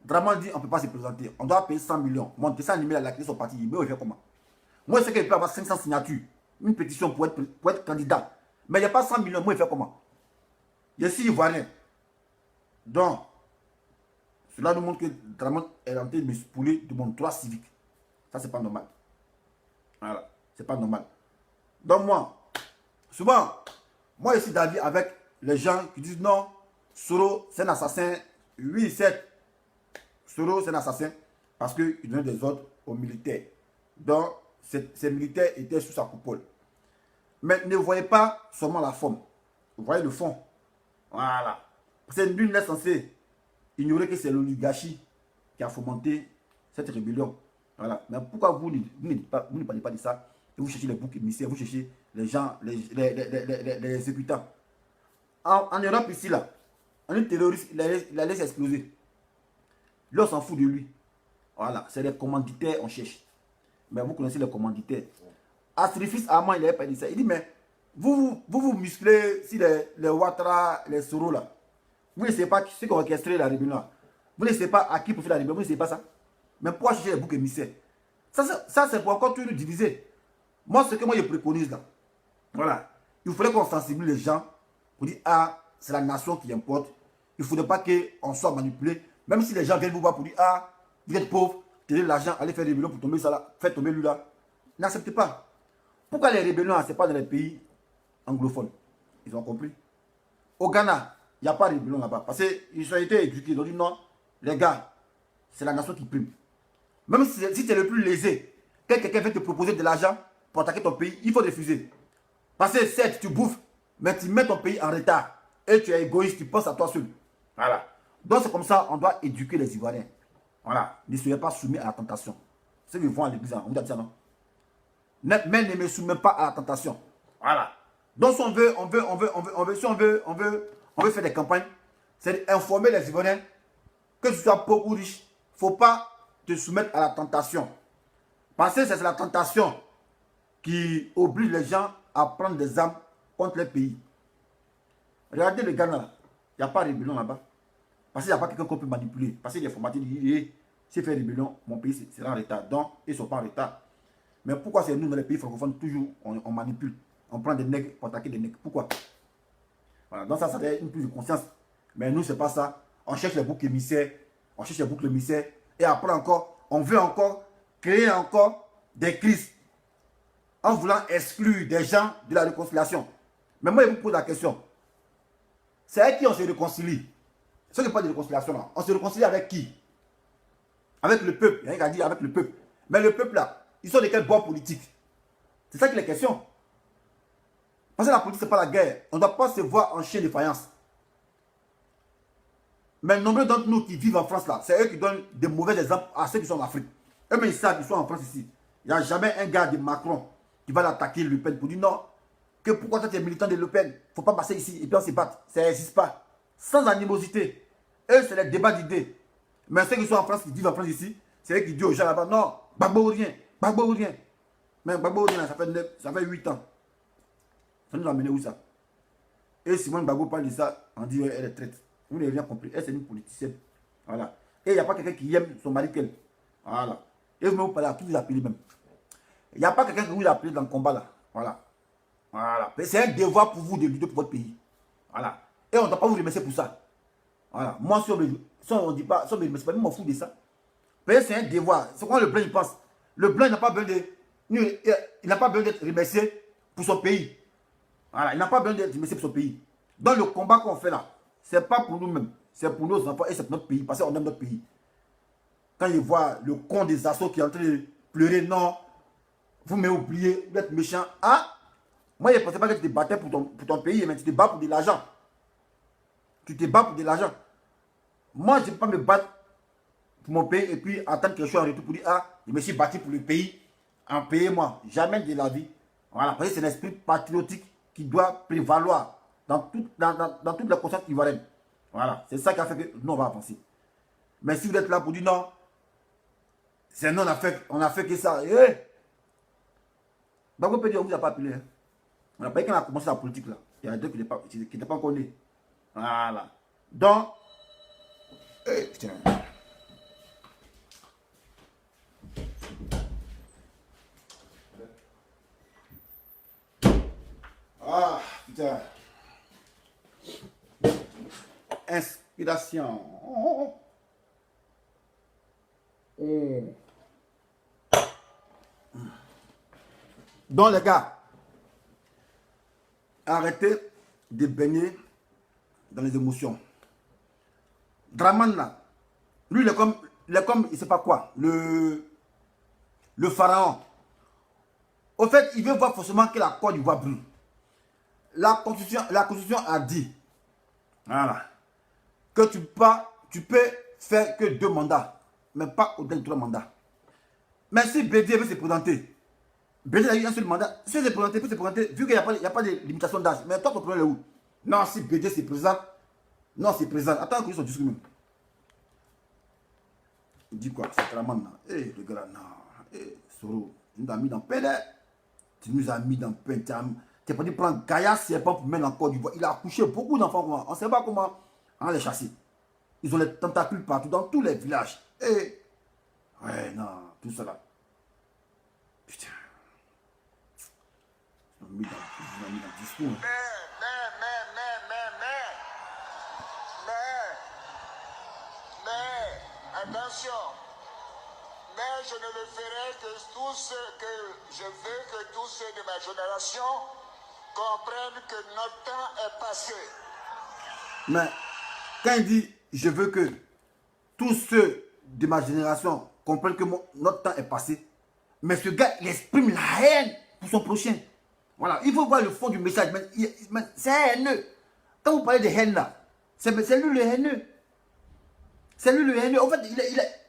Dramane dit on ne peut pas se présenter. On doit payer 100 millions. Mon dessin animé à la clé sont partis. Mais on fait comment? Moi, je sais qu'il peut avoir 500 signatures. Une pétition pour être candidat. Mais il n'y a pas 100 millions. Moi, il fait comment? Je suis ivoirien. Donc, cela nous montre que Dramane est en train de me spouler de mon droit civique. Ça, c'est pas normal. Voilà. C'est pas normal. Donc, moi, souvent, moi, je suis d'avis avec les gens qui disent non, Soro, c'est un assassin. Oui, c'est. Soro, c'est un assassin parce qu'il donnait des ordres aux militaires. Donc, ces militaires étaient sous sa coupole. Mais ne voyez pas seulement la forme. Vous voyez le fond. Voilà. Parce que nul n'est censé ignorer que c'est l'oligarchie qui a fomenté cette rébellion. Voilà. Mais pourquoi vous ne parlez pas de ça? Et vous cherchez les boucs émissaires, vous cherchez les gens, les exécutants. En Europe, ici, là, un terroriste, il a laissé exploser. Là, on s'en fout de lui. Voilà. C'est les commanditaires, on cherche. Mais vous connaissez les commanditaires. Astrifis Armand, il n'avait pas dit ça. Il dit, mais vous musclez si les Ouattara, les Soro là. Vous ne savez pas ceux qui ont orchestré la rébellion. Vous ne savez pas à qui pour faire la rébellion. Vous ne savez pas ça. Mais pourquoi chercher les boucs émissaires? Ça c'est pour encore tout nous diviser. Moi, ce que moi je préconise là. Voilà. Il faudrait qu'on sensibilise les gens pour dire, ah, c'est la nation qui importe. Il ne faudrait pas qu'on soit manipulé. Même si les gens viennent vous voir pour dire, ah, vous êtes pauvre, tenez l'argent, allez faire des rébellions pour tomber ça là, faites tomber lui là. N'acceptez pas. Pourquoi les rébellions, ce n'est pas dans les pays anglophones? Ils ont compris. Au Ghana, il n'y a pas de rébellion là-bas. Parce qu'ils ont été éduqués. Ils ont dit non, les gars, c'est la nation qui prime. Même si tu es le plus lésé, que quelqu'un veut te proposer de l'argent pour attaquer ton pays, il faut refuser. Parce que certes, tu bouffes, mais tu mets ton pays en retard. Et tu es égoïste, tu penses à toi seul. Voilà. Donc c'est comme ça, on doit éduquer les Ivoiriens. Voilà. Ne soyez pas soumis à la tentation. Ceux qui vont à l'église, on vous a dit ça, non? Mais ne me soumets pas à la tentation. Voilà. Donc si on veut faire des campagnes, c'est informer les Ivoiriens que tu sois pauvre ou riche. Il ne faut pas te soumettre à la tentation. Parce que c'est la tentation qui oblige les gens à prendre des armes contre les pays. Regardez le Ghana, il n'y a pas de rébellion là-bas. Parce qu'il n'y a pas quelqu'un qu'on peut manipuler. Parce qu'il est formaté, il dit, si fait rébellion, mon pays sera en retard. Donc, ils ne sont pas en retard. Mais pourquoi c'est nous, dans les pays francophones, toujours, on manipule. On prend des nègres pour attaquer des nègres. Pourquoi? Voilà. Donc ça fait une prise de conscience. Mais nous, c'est pas ça. On cherche les boucs émissaires. On cherche les boucs émissaires. Et après encore, on veut encore créer encore des crises. En voulant exclure des gens de la réconciliation. Mais moi, je vous pose la question. C'est avec qui on se réconcilie? Ce n'est pas de réconciliation là. On se réconcilie avec qui? Avec le peuple. Il y a rien qu'à dire avec le peuple. Mais le peuple là, ils sont de quel bord politique? C'est ça qui est la question. Parce que la politique, ce n'est pas la guerre. On ne doit pas se voir en chien de faïence. Mais nombreux d'entre nous qui vivent en France là, c'est eux qui donnent de mauvais exemples à ceux qui sont en Afrique. Eux-mêmes, ils savent, ils sont en France ici. Il n'y a jamais un gars de Macron qui va l'attaquer Le Pen pour dire non, que pourquoi toi tu es militant de Le Pen, il ne faut pas passer ici et puis on se bat. Ça n'existe pas. Sans animosité. Eux, c'est les débats d'idées. Mais ceux qui sont en France, qui vivent en France ici, c'est eux qui disent aux gens là-bas, non, Gbagbo ou rien, Gbagbo ou rien. Mais Gbagbo ou rien, ça fait 8 ans. Ça nous a mené où ça? Et Simone Gbagbo parle de ça, on dit elle est traite. Vous n'avez rien compris. Elle, c'est une politicienne. Voilà. Et il n'y a pas quelqu'un qui aime son mari qu'elle. Voilà. Et vous parlez à qui vous appelez même. Il n'y a pas quelqu'un que vous appelez dans le combat là. Voilà. Voilà. C'est un devoir pour vous de lutter pour votre pays. Voilà. Et on ne doit pas vous remercier pour ça. Voilà. Moi, si on ne dit pas, si on ne me remercie pas, je m'en fous de ça. C'est un devoir. C'est quand le blanc il pense. Le blanc n'a pas besoin Il n'a pas besoin d'être remercié pour son pays. Voilà, il n'a pas besoin d'être remercié pour son pays. Dans le combat qu'on fait là, ce n'est pas pour nous-mêmes, c'est pour nos enfants et c'est pour notre pays, parce qu'on aime notre pays. Quand il voit le con des assauts qui est en train de pleurer, non, vous m'avez oublié, vous êtes méchant. Ah, moi je ne pensais pas que tu te battais pour ton pays, mais tu te bats pour de l'argent. Tu te bats pour de l'argent. Moi, je ne peux pas me battre pour mon pays et puis attendre quelque chose en retour pour dire, ah, je me suis battu pour le pays, en payez-moi. Jamais de la vie. Voilà, parce que c'est l'esprit patriotique qui doit prévaloir dans toutes les consciences ivoiriennes. Voilà, c'est ça qui a fait que nous, on va avancer. Mais si vous êtes là pour dire non, c'est nous, on a fait que ça. Donc, on peut dire, on ne vous a pas appelé. Hein. On n'a pas dit qu'on a commencé la politique là. Il y a un truc qui n'était pas encore né. Voilà. Donc, putain. Ah, putain. Inspiration. Donc, les gars, arrêtez de baigner dans les émotions. Draman là, lui il est comme il ne sait pas quoi, le pharaon. Au fait, il veut voir forcément que la Côte d'Ivoire brûle. La constitution a dit, voilà, que tu peux faire que 2 mandats, mais pas au-delà de 3 mandats. Mais si Bédié veut se présenter, Bédié a eu un seul mandat, si il peut se présenter, vu qu'il n'y a pas de limitation d'âge. Mais toi, ton problème est où? Non, si Bédié se présente, non, c'est présent. Attends que son discours même. Il dit quoi? C'est vraiment là. Eh, le gars, non. Soro, tu nous as mis dans peine. Tu nous as mis dans peine. Tu es pas dit prendre Gaïa Serpent pour mettre en Côte d'Ivoire. Il a accouché beaucoup d'enfants. On ne sait pas comment on les chasser. Ils ont les tentacules partout, dans tous les villages. Et ouais, non, tout ça là. Putain. Ils m'ont mis dans le discours. Attention, mais je ne le ferai que je veux que tous ceux de ma génération comprennent que notre temps est passé. Mais quand il dit je veux que tous ceux de ma génération comprennent que notre temps est passé, mais ce gars il exprime la haine pour son prochain. Voilà, il faut voir le fond du message. Mais c'est haineux. Quand vous parlez de haine là, c'est lui le haineux. C'est lui le haineux. En fait,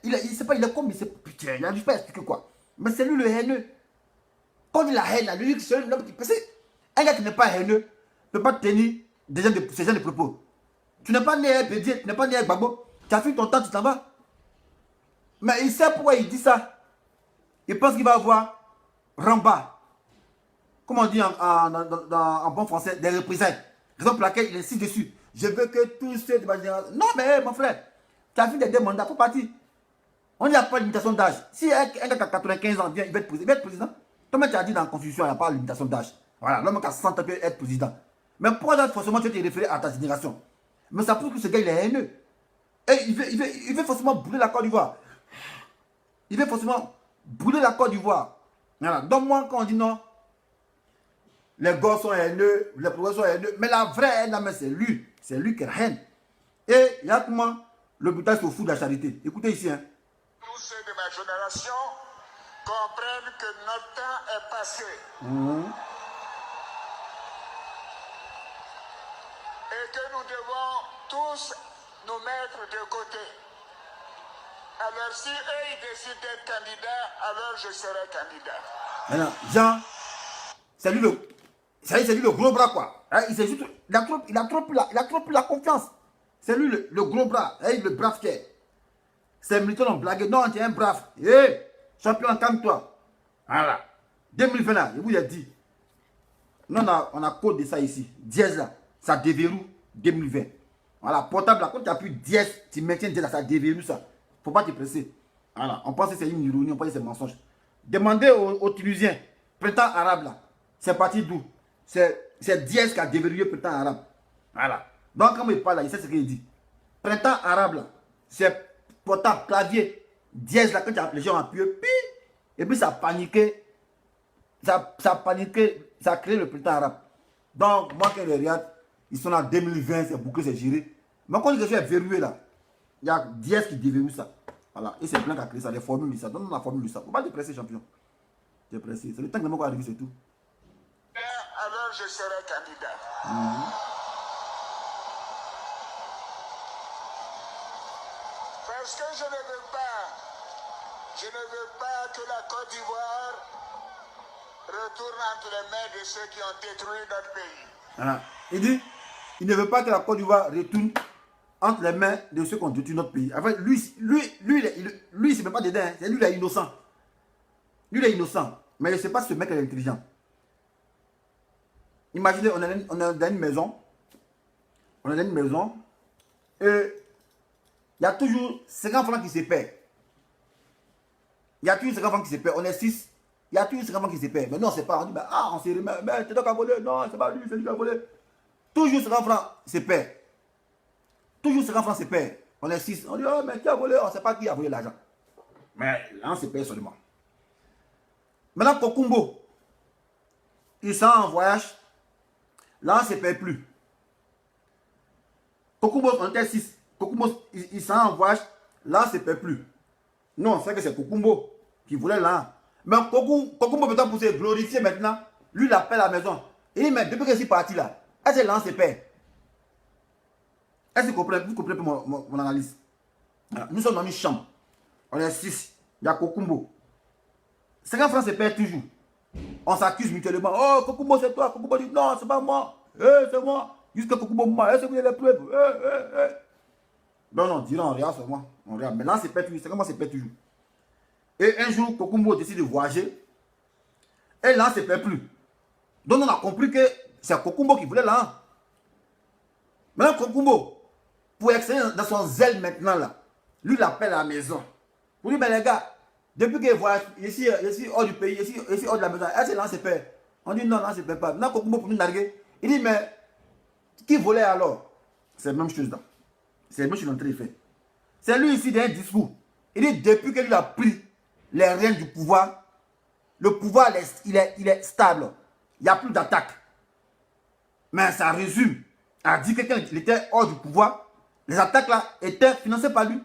il sait pas, il est comme, putain, il n'arrive pas à expliquer quoi. Mais c'est lui le haineux. Quand il a la haine, là, lui, c'est l'homme qui... Parce qu'un gars qui n'est pas haineux ne peut pas tenir ces gens de propos. Tu n'es pas né avec Bédié, tu n'es pas né avec Gbagbo. Tu as fait ton temps, tu t'en vas. Mais il sait pourquoi il dit ça. Il pense qu'il va avoir Ramba. Comment on dit en bon français, des représailles. Raison pour laquelle il insiste dessus. Je veux que tous ceux de ma génération... Non, mais mon frère, tu as fait des mandats, il faut partir. On n'y a pas de limitation d'âge. Si un gars qui a 95 ans vient, il va être président. Toi-même, tu as dit dans la Constitution, il n'y a pas de limitation d'âge. Voilà, l'homme qui a 60 ans peut être président. Mais pourquoi forcément tu te référer à ta génération? Mais ça prouve que ce gars, il est haineux. Et il veut forcément brûler la Côte d'Ivoire. Il veut forcément brûler la Côte d'Ivoire. Voilà. Donc moi, quand on dit non, les gosses sont haineux, les progrès sont haineux, mais la vraie haine, c'est lui. C'est lui qui est haine. Et il y a comment le brutal se fout de la charité. Écoutez ici. Hein. Tous ceux de ma génération comprennent que notre temps est passé. Et que nous devons tous nous mettre de côté. Alors si eux ils décident d'être candidats, alors je serai candidat. Maintenant, Jean, c'est lui le gros bras quoi. Il a trop pris la confiance. C'est lui le gros bras, le brave qui est. C'est militant blague. Non, tu es un brave. Champion, calme-toi. Voilà. 2020 là, je vous ai dit. Nous, on a code de ça ici. Dièse là, ça déverrouille 2020. Voilà, portable là, quand tu appuies dièse, tu maintiens dièse là, ça déverrouille ça. Faut pas te presser. Voilà, on pense que c'est une ironie, on pense que c'est un mensonge. Demandez aux Tunisiens, printemps arabe là, c'est parti d'où? C'est dièse qui a déverrouillé printemps arabe. Voilà. Donc quand il parle là, il sait ce qu'il dit. Printemps arabe là, c'est portable, clavier, dièse là, quand les gens ont appuyé, et puis ça a paniqué. ça a paniqué, ça a créé le printemps arabe. Donc, moi, quand je regarde, ils sont en 2020, c'est bouclé, c'est géré. Mais quand les gens sont verrouillés là, il y a 10 qui déverrouillent ça. Voilà. Et c'est plein qui a créé ça, les formules de ça. Donne-nous la formule de ça. Faut pas dépresser, champion. Dépresser. C'est le temps que le mot va arriver, c'est tout. Alors je serai candidat. Parce que je ne veux pas que la Côte d'Ivoire retourne entre les mains de ceux qui ont détruit notre pays. Voilà. Il dit, il ne veut pas que la Côte d'Ivoire retourne entre les mains de ceux qui ont détruit notre pays. En fait, lui, il se met pas dedans. Hein. C'est lui, il est innocent. Lui, il est innocent. Mais je ne sais pas si ce mec est intelligent. Imaginez, on est dans une maison. On est dans une maison. Et il y a toujours 50 francs qui se perdent. Il y a toujours 50 francs qui se perdent. On est 6. Il y a toujours 50 francs qui se perdent. Mais non, c'est pas. On dit, bah, ah, on s'est remis. Mais c'est toi qui as volé. Non, c'est pas lui, c'est lui qui a volé. Toujours 50 francs se perdent. Toujours 50 francs se perdent. On est 6. On dit, oh, mais qui a volé? On ne sait pas qui a volé l'argent. Mais là, on se perd seulement. Maintenant, Kokumbo, il s'en en voyage. Là, on ne se perd plus. Kokumbo, on était 6. Kokumbo, il s'en en voyage. Là, on ne se perd plus. Non, c'est que c'est Kokumbo qui voulait là. Mais Kokumbo, peut-être pour se glorifier maintenant, lui, il appelle à la maison. Il dit, mais depuis que je suis parti là, est-ce que là, on se perd? Est-ce que vous comprenez mon analyse? Voilà. Nous sommes dans une chambre. On est 6. Il y a Kokumbo. 50 francs se perd toujours. On s'accuse mutuellement. Oh, Kokumbo, c'est toi. Kokumbo dit, non, c'est pas moi. C'est moi. Jusqu'à Kokumbo, moi. Est-ce que vous avez les preuves? Non, dis-le, on regarde sur moi. On regarde. Mais là, c'est perd toujours. 50 francs se perd toujours. Et un jour, Kokumbo décide de voyager. Et là, c'est perd plus. Donc, on a compris que c'est Kokumbo qui voulait là. Maintenant, Kokumbo, pour exceller dans son zèle maintenant là, lui, il appelle à la maison. Pour lui, mais les gars, depuis qu'il voyage ici hors du pays, ici hors de la maison, est-ce que là, c'est perd? On dit non, là, c'est perd pas. Maintenant, Kokumbo, pour nous narguer, il dit, mais qui volait alors? C'est la même chose là. C'est la même chose dans le fait. C'est lui ici, dans un discours. Il dit, depuis que lui a pris les rênes du pouvoir, le pouvoir, il est stable. Il n'y a plus d'attaque. Mais ça résume à dire que quand il était hors du pouvoir, les attaques là étaient financées par lui.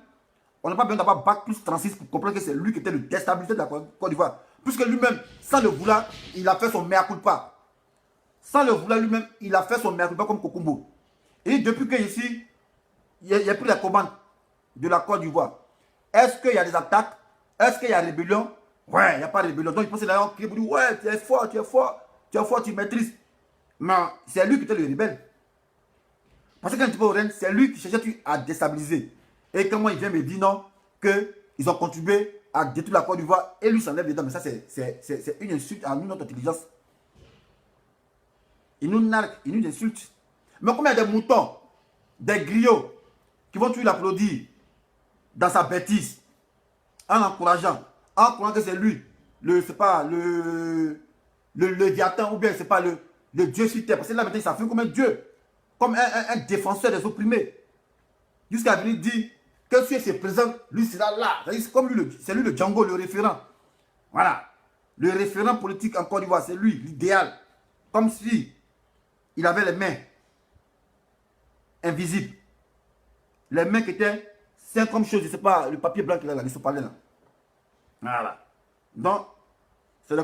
On n'a pas besoin d'avoir bac plus 36 pour comprendre que c'est lui qui était le déstabilisateur de la Côte d'Ivoire. Puisque lui-même, sans le vouloir, il a fait son mea culpa. Sans le vouloir lui-même, il a fait son mea culpa comme Kokumbo. Et depuis que ici, il a pris la commande de la Côte d'Ivoire. Est-ce qu'il y a des attaques? Est-ce qu'il y a rébellion? Ouais, il n'y a pas de rébellion. Donc il pense que là, on dit, ouais, tu es fort, tu es fort, tu es fort, tu maîtrises. Mais c'est lui qui était le rebelle. Parce que quand tu vas au Rennes, c'est lui qui cherchait à déstabiliser. Et comment il vient me dire non, qu'ils ont contribué à détruire la Côte d'Ivoire et lui s'enlève dedans. Mais ça, c'est une insulte à nous, notre intelligence. Il nous nargue, il nous insulte. Mais comme il y a des moutons, des griots, qui vont toujours l'applaudir dans sa bêtise, en encourageant que c'est lui, c'est pas le Léviathan, ou bien c'est pas le Dieu sur terre. Parce que là maintenant, il s'affirme comme un Dieu, comme un défenseur des opprimés. Jusqu'à venir dire que si il se présente, lui sera là. C'est comme lui, c'est lui le Django, le référent. Voilà. Le référent politique en Côte d'Ivoire, c'est lui, l'idéal. Comme si il avait les mains invisibles. Les mains qui étaient 50 choses, je ne sais pas, le papier blanc qu'il a là, il se parlait là. Voilà. Donc, c'est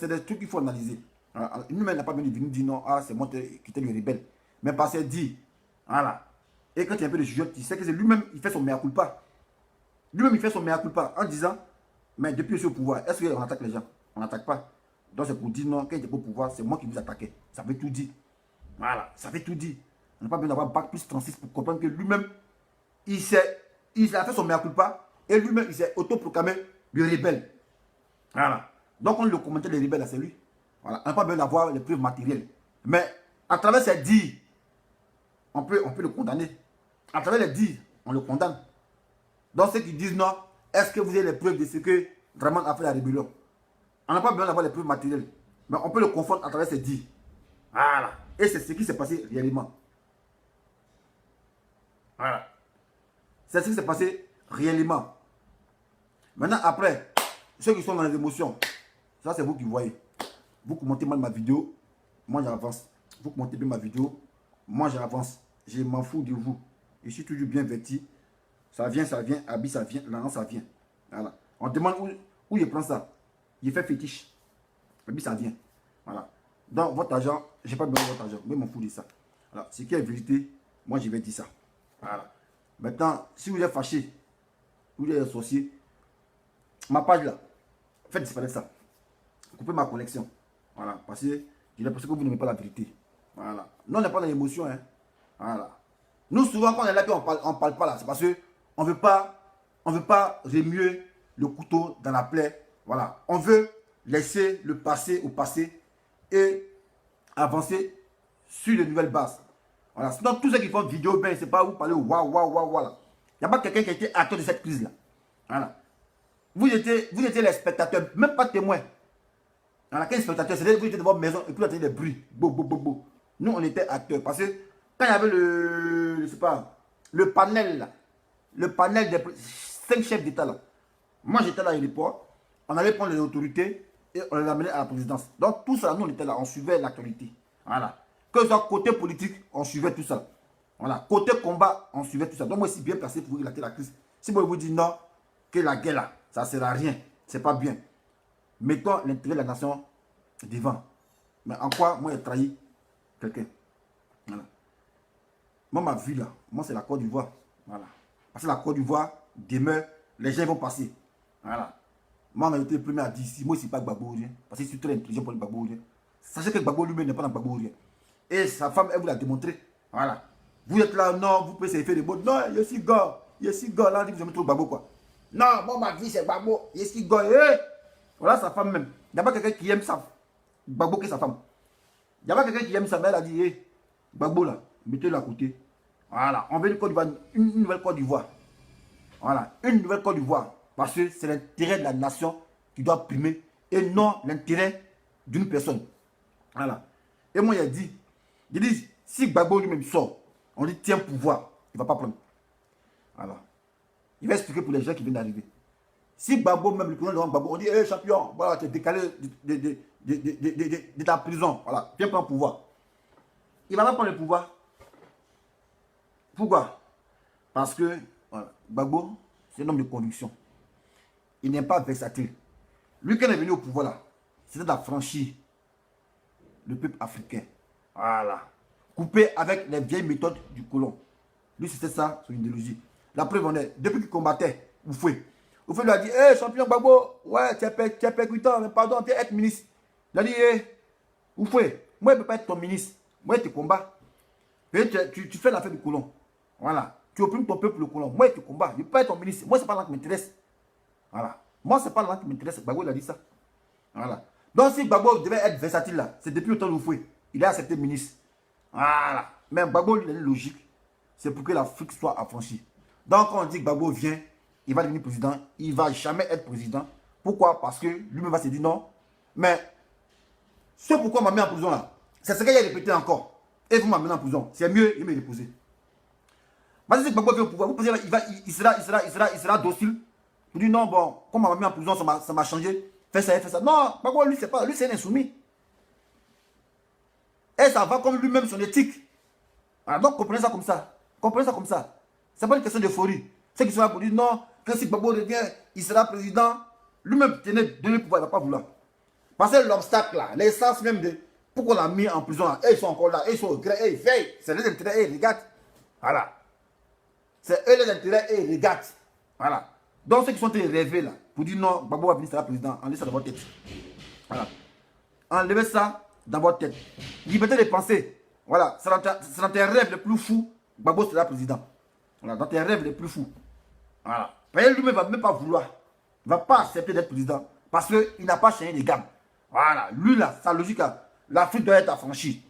des trucs qu'il faut analyser. Nous-mêmes, n'a pas venu dire non, ah, c'est moi qui étais le rebelle. Mais parce qu'il dit, voilà. Et quand il y a un peu de jugeote, tu sais que c'est lui-même, il fait son mea culpa. Lui-même, il fait son mea culpa en disant, mais depuis que je suis au pouvoir, est-ce qu'on attaque les gens? On n'attaque pas. Donc c'est pour dire non, quand il était au pouvoir, c'est moi qui vous attaquais. Ça veut tout dire. Voilà, ça veut tout dire. On n'a pas besoin d'avoir bac plus 36 pour comprendre que lui-même, il a fait son mea culpa et lui-même, il s'est autoproclamé le rebelle. Voilà. Donc on le commentait les rebelles, c'est lui. Voilà. On n'a pas besoin d'avoir les preuves matérielles. Mais à travers ces dires, on peut le condamner. À travers les dires, on le condamne. Donc ceux qui disent non, est-ce que vous avez les preuves de ce que Draman a fait la rébellion? On n'a pas besoin d'avoir les preuves matérielles. Mais on peut le confondre à travers ces dires. Voilà. Et c'est ce qui s'est passé réellement. Voilà. C'est ce qui s'est passé réellement. Maintenant, après, ceux qui sont dans les émotions, Ça, c'est vous qui voyez. Vous commentez mal ma vidéo, moi j'avance. Vous commentez bien ma vidéo, moi j'avance. Je m'en fous de vous. Je suis toujours bien vêtu. Ça vient, habit, ça vient, l'argent, ça vient. Voilà. On demande où je prends ça. Je fais fétiche. Habit, ça vient. Voilà. Donc, votre argent, je n'ai pas besoin de votre argent. Mais je m'en fous de ça. Voilà. Ce qui est vérité, moi je vais dire ça. Voilà. Maintenant, si vous êtes fâché, vous êtes associé, ma page là, faites disparaître ça. Coupez ma connexion. Voilà. Parce que j'ai l'impression que vous n'aimez pas la vérité. Voilà. Nous, on n'est pas dans l'émotion. Hein. Voilà. Nous, souvent, quand on est là, on parle pas là. C'est parce qu'on ne veut pas remuer le couteau dans la plaie. Voilà. On veut laisser le passé au passé et avancer sur de nouvelles bases. Voilà. Sinon, tous ceux qui font vidéo, ben, c'est pas vous parler waouh, voilà. Il n'y a pas quelqu'un qui a été acteur de cette crise-là. Voilà. Vous étiez les spectateurs, même pas témoins. Voilà, quel spectateur, c'est vous étiez dans votre maison et puis vous entendez des bruits. Nous, on était acteurs. Parce que quand il y avait le panel là, le panel des 5 chefs d'État là, moi j'étais là à l'aéroport, on allait prendre les autorités et on les amenait à la présidence. Donc tout ça, nous on était là, on suivait l'actualité. Voilà. Que ce soit côté politique, on suivait tout ça. Voilà. Côté combat, on suivait tout ça. Donc moi je suis bien placé pour relater la crise. Si moi je vous dis non, que la guerre là, ça ne sert à rien, c'est pas bien. Mettons l'intérêt de la nation devant. Mais en quoi moi j'ai trahi quelqu'un? Voilà. Moi ma vie là, moi c'est la Côte d'Ivoire. Voilà. Parce que la Côte d'Ivoire demeure, les gens vont passer. Voilà. Moi on a été le premier à dire ici, moi je ne suis pas Gbagbo. Parce que je suis très intelligent pour le Gbagbo. Sachez que Gbagbo lui-même n'est pas dans Gbagbo. Et sa femme, elle vous l'a démontré. Voilà. Vous êtes là, non, vous pouvez se faire des mots. Non, je suis gars. Je suis gars. Là, vous aimez trop Gbagbo quoi. Non, moi ma vie c'est Gbagbo. Je suis gars. Voilà sa femme même. Il n'y a pas quelqu'un qui aime ça. Gbagbo que sa femme. Il n'y a pas quelqu'un qui aime ça, mais elle a dit, hé, Gbagbo là, mettez-le à côté. Voilà, on veut une Côte d'Ivoire, une nouvelle Côte d'Ivoire. Voilà, une nouvelle Côte d'Ivoire. Parce que c'est l'intérêt de la nation qui doit primer et non l'intérêt d'une personne. Voilà. Et moi, il a dit, si Gbagbo lui-même sort, on dit, tiens, pouvoir, il ne va pas prendre. Voilà. Il va expliquer pour les gens qui viennent d'arriver. Si Gbagbo, même le président de Gbagbo, on dit, hé champion, voilà, tu es décalé de ta prison. Voilà, viens prendre le pouvoir. Il va pas prendre le pouvoir. Pourquoi? Parce que voilà, Gbagbo, c'est un homme de conviction. Il n'est pas versatile. Lui, quand il est venu au pouvoir là, c'était d'affranchir le peuple africain. Voilà. Couper avec les vieilles méthodes du colon. Lui, c'était ça, son idéologie. La preuve en est, depuis qu'il combattait Oufoué, Oufoué lui a dit, hé, champion Gbagbo, ouais, tu es percutant, mais pardon, tu es être ministre. Il a dit, hé, Oufoué, moi, je ne peux pas être ton ministre. Moi, je te combats. Tu fais l'affaire du colon. Voilà. Tu opprimes ton peuple le colon. Moi, je te combats. Je ne peux pas être ton ministre. Moi, ce n'est pas là qui m'intéresse. Voilà. Moi, ce n'est pas là qui m'intéresse. Gbagbo, il a dit ça. Voilà. Donc, si Gbagbo devait être versatile là, c'est depuis le temps de Oufoué. Il a accepté ministre. Voilà. Mais Gbagbo, il a une logique. C'est pour que l'Afrique soit affranchie. Donc, quand on dit que Gbagbo vient, il va devenir président. Il ne va jamais être président. Pourquoi? Parce que lui-même va se dire non. Mais, ce pourquoi on m'a mis en prison là, c'est ce qu'il a répété encore. Et vous m'amenez en prison. C'est mieux, il me déposer. Parce que si Gbagbo vient au pouvoir, vous pensez il sera docile. Vous dites non, bon, comme on m'a mis en prison, ça m'a changé. Fais ça, fais ça. Non, Gbagbo, lui, c'est pas. Lui, c'est un insoumis. Et ça va comme lui-même son éthique. Alors, donc, comprenez ça comme ça. Comprenez ça comme ça. C'est pas une question d'euphorie. Ceux qui sont là pour dire non, que si Gbagbo revient, il sera président. Lui-même, tenez, donner le pouvoir, il ne va pas vouloir. Parce que l'obstacle là, l'essence même de pourquoi on l'a mis en prison là, ils sont encore là, ils sont au gré, ils veillent, c'est les intérêts, ils regardent. Voilà. C'est eux les intérêts, ils regardent. Voilà. Donc ceux qui sont rêvés là, pour dire non, Gbagbo va venir sera président, enlevez ça dans votre tête. Voilà. Enlevez ça dans votre tête. Liberté de penser. Voilà. C'est dans tes rêves les plus fous, Gbagbo sera président. Voilà. Dans tes rêves les plus fous. Voilà. Lui-même ne va même pas vouloir. Il ne va pas accepter d'être président. Parce qu'il n'a pas changé de gamme. Voilà. Lui là, sa logique là, l'Afrique doit être affranchie.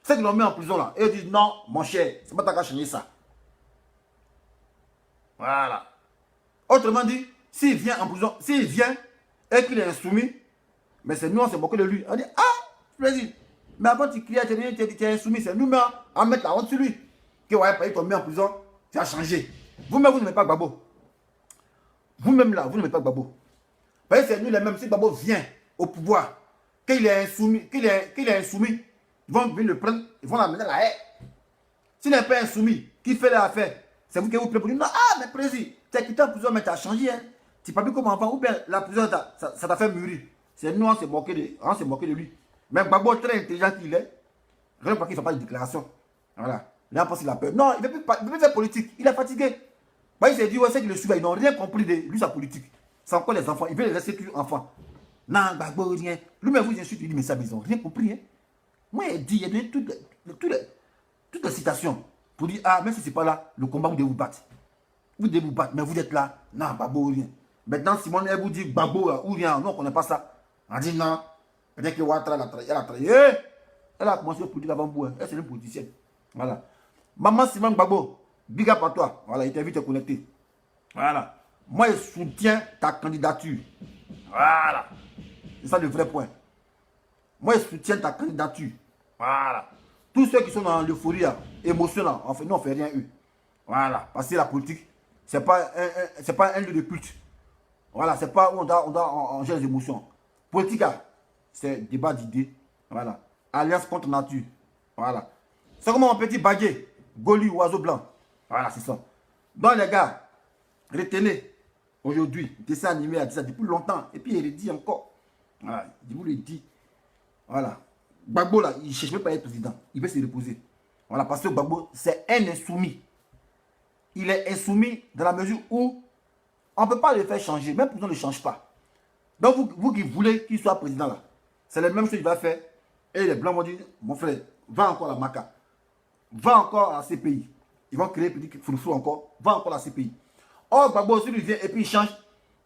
Ceux qui l'ont mis en prison là, et ils disent non, mon cher, c'est pas ta qu'à changer ça. Voilà. Autrement dit, s'il vient en prison, s'il vient et qu'il est insoumis, mais c'est nous, on s'est moqué de lui. On dit, ah, plaisir. Mais avant, tu criais, tu es insoumis, c'est nous-mêmes à mettre la honte sur lui. Que ouais, ils t'ont mis en prison, tu as changé. Vous-même, vous n'aimez pas Gbagbo. Vous-même là, vous n'aimez pas Gbagbo. Parce que c'est nous les mêmes, si Gbagbo vient au pouvoir, qu'il est insoumis, ils vont venir le prendre, ils vont l'amener à la haie. S'il n'est pas insoumis, qui fait l'affaire, c'est vous qui vous plaignez pour dire non, ah, mais président, tu as quitté en prison, mais tu as changé, hein. Tu n'es pas vu comme enfant, ou bien la prison, ça t'a fait mûrir. C'est nous, on s'est moqué de lui. Mais Gbagbo, très intelligent qu'il est, rien parce qu'il ne fait pas de déclaration. Voilà. Là, on pense qu'il a peur. Non, il ne veut plus faire politique. Il est fatigué. Bah, il s'est dit, ouais, c'est qu'il le suit, ils n'ont rien compris de lui, sa politique. C'est encore les enfants. Il veut les rester toujours enfants. Non, Gbagbo, rien. Lui-même, vous insulte, il dit, mais ça, ils n'ont rien compris. Hein. Moi, il dit, il y a toutes les citations pour dire, ah, même si ce n'est pas là, le combat, vous devez vous battre. Vous devez vous battre, mais vous êtes là. Non, Gbagbo, rien. Maintenant, Simone, elle vous dit, Gbagbo, ou rien. Non, on ne connaît pas ça. On dit, non. Peut-être que Ouattara, elle a trahi. Elle a commencé à politique avant vous. Elle, c'est une politicienne. Voilà. Maman Simone Gbagbo, big up à toi. Voilà, il t'invite à te connecter. Voilà. Moi, je soutiens ta candidature. Voilà. C'est ça le vrai point. Moi, je soutiens ta candidature. Voilà. Tous ceux qui sont dans l'euphorie émotionnelle, en fait, nous, on ne fait rien eux. Voilà. Parce que la politique, ce n'est pas un lieu de culte. Voilà. C'est pas où on doit engager les émotions. Politique, c'est débat d'idées. Voilà. Alliance contre nature. Voilà. C'est comme mon petit baguet. Goli, oiseau blanc. Voilà, c'est ça. Donc, les gars, retenez. Aujourd'hui, dessin animé a dit ça depuis longtemps. Et puis, il le dit encore. Voilà. Je vous le dis. Voilà. Gbagbo, là, il ne cherche même pas à être président. Il veut se reposer. Voilà. Parce que Gbagbo, c'est un insoumis. Il est insoumis dans la mesure où on ne peut pas le faire changer. Même président ne change pas. Donc, vous qui voulez qu'il soit président, là, c'est la même chose qu'il va faire. Et les Blancs vont dire, mon frère, va encore à la Maca. Va encore à la CPI. Ils vont créer petit fourou encore. Va encore à la CPI. Or, Gbagbo, s'il vient et puis il change,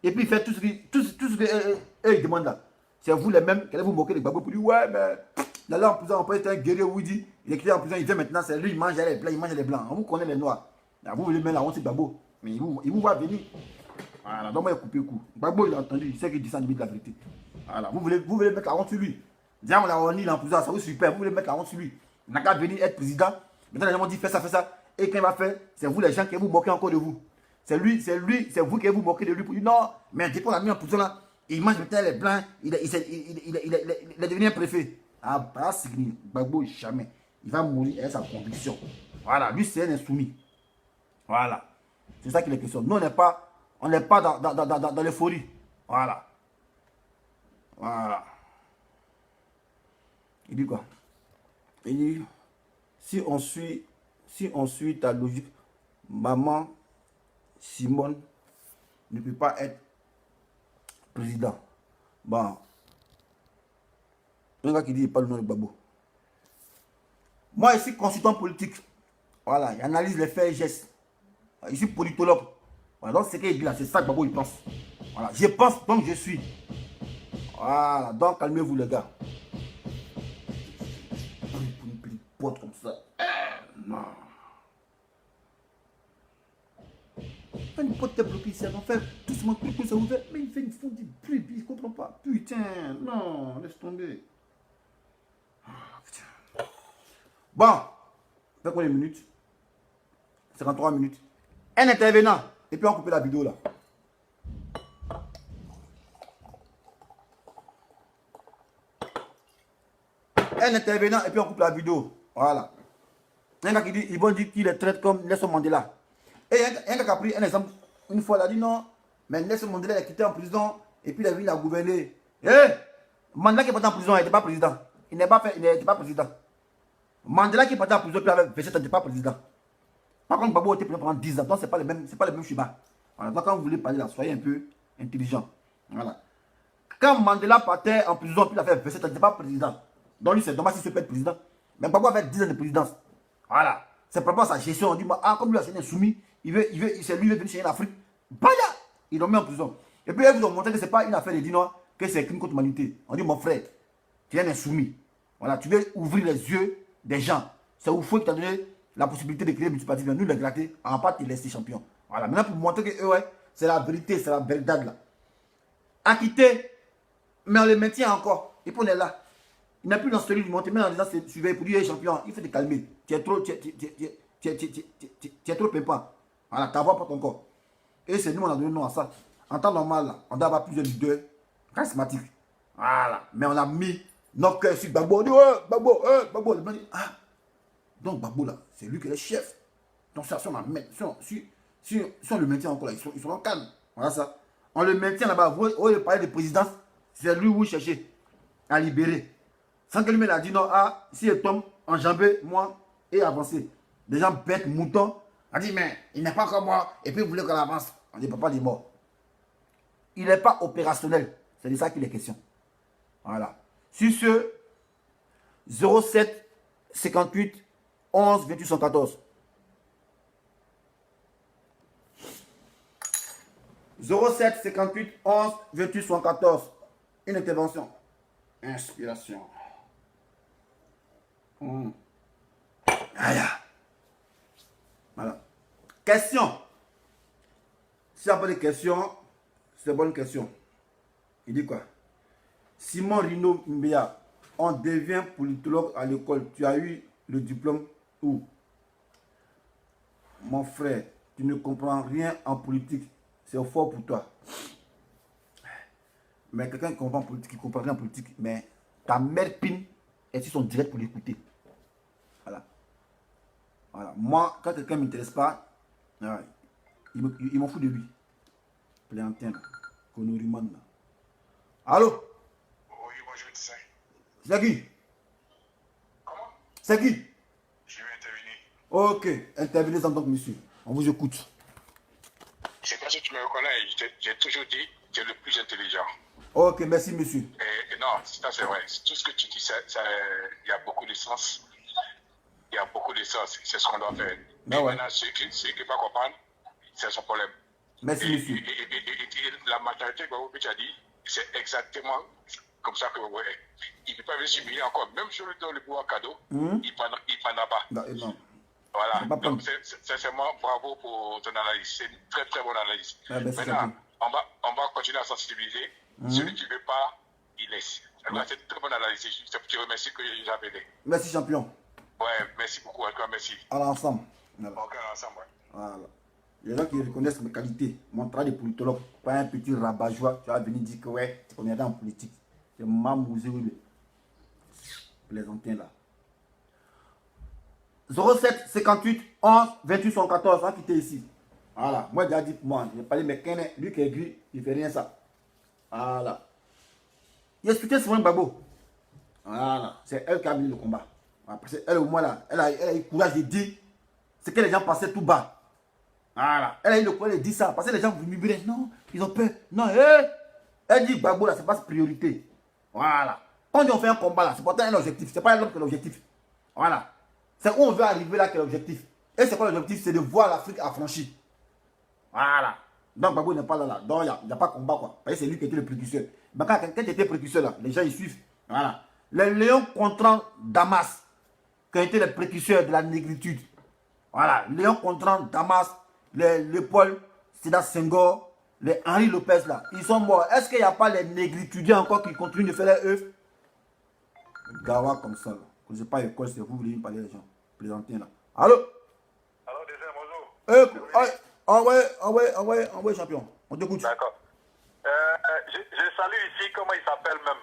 et puis il fait tout ce qu'il demande là. C'est vous les mêmes qui allez vous moquer de Gbagbo pour dire, ouais, mais là, en prison, on peut être un guerrier où il dit, il est créé en prison, il vient maintenant, c'est lui, il mange les blancs, il mange les blancs. On vous connaît les noirs. Là, vous voulez mettre la honte sur Gbagbo. Mais il vous va venir. Voilà, donc moi, il a coupé le coup. Gbagbo, il a entendu, il sait qu'il dit ça en limite de la vérité. Voilà, vous voulez mettre la honte sur lui. Déjà, on l'a mis en prison, ça vous super, vous voulez mettre la honte sur lui. Il n'a qu'à venir être président. Maintenant, les gens dit fais ça, fais ça. Et quand il va faire, c'est vous les gens qui vous moquez encore de vous. C'est vous qui vous moquez de lui pour dire non, mais depuis qu'on l'a mis en prison là, il mange maintenant les blancs, il est devenu un préfet. Ah, bah, c'est Gbagbo, jamais. Il va mourir avec sa conviction. Voilà, lui, c'est un insoumis. Voilà. C'est ça qu'il est question. Nous, on n'est pas dans l'euphorie. Voilà. Voilà. Il dit quoi? Il dit, si on suit ta logique, maman Simone ne peut pas être président. Bon. Un gars qui dit pas le nom de Gbagbo. Moi, ici, consultant politique. Voilà, il analyse les faits et gestes. Ici, politologue. Voilà, donc, ce qu'il dit là, c'est ça que Gbagbo il pense. Voilà, je pense, donc je suis. Voilà, donc calmez-vous, les gars. Une petite pote comme ça. Non. Une pote t'est bloquée ici, on fait doucement, tout ça ouvert. Mais il fait une fond du bruit, il ne comprend pas. Putain, non, laisse tomber. Oh, putain. Bon, fait combien de minutes? 53 minutes. Un intervenant. Et puis on coupe la vidéo là. Un intervenant et puis on coupe la vidéo. Voilà. Un gars qui dit, ils vont dire qu'il est traite comme Nelson Mandela. Et un gars qui a pris un exemple, une fois, il a dit non, mais Nelson Mandela est quitté en prison et puis il a vu la gouverner. Mandela qui est parti en prison, il n'était pas président. Il n'était pas président. Mandela qui est parti en prison, puis il avait 27 ans, il n'était pas président. Par contre, Gbagbo était président pendant 10 ans, donc ce n'est pas le même schéma. Voilà, donc quand vous voulez parler là, soyez un peu intelligent. Voilà. Quand Mandela partait en prison, puis il a fait 27 ans, il n'était pas président. Donc lui, c'est dommage s'il se peut être président. Mais Gbagbo avait 10 ans de présidence. Voilà. C'est par rapport à sa gestion. On dit, ah, comme lui, c'est un insoumis, c'est lui qui veut venir chez l'Afrique. Baya! Ils l'ont mis en prison. Et puis, ils vous ont montré que ce n'est pas une affaire de dire non, que c'est un crime contre l'humanité. On dit, mon frère, tu es un insoumis. Voilà, tu veux ouvrir les yeux des gens. C'est au fond qui t'a donné la possibilité de créer une multipartisme. Nous, les gratter, on ne va pas te laisser champion. Voilà, maintenant, pour montrer que ouais, c'est la vérité, c'est la véritable là. Acquitté, mais on le maintient encore. Et puis, on est là. Il n'a plus dans celui du monter, mais en disant, c'est suivi pour lui, champion. Il faut te calmer. Tu es trop pimpant. Voilà, ta voix porte encore. Et c'est nous, on a donné nom à ça. En temps normal, là, on doit avoir plusieurs leaders charismatiques. Voilà. Mais on a mis notre cœur sur Gbagbo. On dit, ouais, Gbagbo, Gbagbo. On dit, ah, donc Gbagbo là, c'est lui qui est le chef. Donc ça, si on le maintient encore là, ils sont en calme. Voilà ça. On le maintient là-bas. Vous le palais de présidence, c'est lui où vous cherchez à libérer. Sans que lui-même a dit non, ah, si il tombe, enjambé, moi, et avancer. Des gens bêtes, moutons. On dit, mais il n'est pas comme moi, et puis vous voulez qu'on avance. On dit, papa, il est mort. Il n'est pas opérationnel. C'est de ça qu'il est question. Voilà. Sur ce, 07 58 11 28 114. 07 58 11 28 114. Une intervention. Inspiration. Aïe. Voilà. Question. S'il n'y a pas de questions, c'est une bonne question. Il dit quoi? Simon Rino Mbea, on devient politologue à l'école. Tu as eu le diplôme où? Mon frère, tu ne comprends rien en politique. C'est fort pour toi. Mais quelqu'un qui comprend en politique, qui comprend rien en politique, mais ta mère pine et sur son direct pour l'écouter. Voilà. Voilà. Moi, quand quelqu'un ne m'intéresse pas, il m'en fout de lui. Pléantin, Konoriman. Allô? Oui, bonjour, tu sais. C'est qui? Comment? C'est qui? Je vais intervenir. Ok, intervenez en tant que monsieur. On vous écoute. Je sais pas si tu me reconnais, j'ai toujours dit que tu es le plus intelligent. Ok, merci monsieur. Et non, ça c'est vrai. Tout ce que tu dis, il y a beaucoup de sens. Il y a beaucoup de sens. C'est ce qu'on doit faire. Ah ouais. Maintenant, ceux qui ne pas comprendre, c'est son problème. Merci monsieur. Et la majorité que tu as dit, c'est exactement comme ça que vous voyez. Il ne peut pas venir s'humilier encore. Même si on lui donne le pouvoir cadeau, il ne prendra pas. Non. Voilà. Donc, sincèrement, bravo pour ton analyse. C'est une très très bonne analyse. Ah, maintenant, on va continuer à sensibiliser. Celui qui ne veut pas, il laisse. C'est une très bonne analyse. C'est pour te remercier que j'ai appelé. Merci champion. Ouais, merci beaucoup. Encore merci. Alors ensemble. Voilà. Ok, ensemble. Ouais. Voilà. Les gens qui reconnaissent mes qualités, mon travail de politologue, pas un petit rabat-joie, tu vas venir dire que ouais, tu connais rien en politique. C'est Mamouzé, oui. Plaisantin là. 07 58 11 28 114, on va quitter ici. Voilà. Moi, j'ai dit, moi, j'ai parlé, mais lui qui est gris, il ne fait rien ça. Voilà. Il expliquait souvent Gbagbo. Voilà. C'est elle qui a mis le combat. Parce qu'elle, au moins, là, elle a eu le courage de dire ce que les gens passaient tout bas. Voilà. Elle a eu le courage de dire ça. Parce que les gens vous murmuraient, non, ils ont peur. Non, elle dit Gbagbo, là, c'est pas sa priorité. Voilà. Quand on fait un combat, là, c'est pourtant un objectif. C'est pas l'homme qui est l'objectif. Voilà. C'est où on veut arriver là qui est l'objectif. Et c'est quoi l'objectif? C'est de voir l'Afrique affranchie. Voilà. Donc Gbagbo n'est pas là. Donc il n'y a pas de combat quoi. Parce que c'est lui qui était le précurseur. Mais quand il était précurseur là, les gens ils suivent. Voilà. Les Léon Contran Damas, qui ont été les précurseurs de la négritude. Voilà. Léon Contran Damas, les Paul Sédar Senghor, les Henri Lopez là, ils sont morts. Est-ce qu'il n'y a pas les négritudiens encore qui continuent de faire les œuvres? Gawa comme ça là. Je ne sais pas l'école, c'est vous voulez parler des gens. Plaisantin là. Allô? Allô, bonjour. Ouais, champion. On t'écoute. D'accord. Je salue ici, comment il s'appelle même?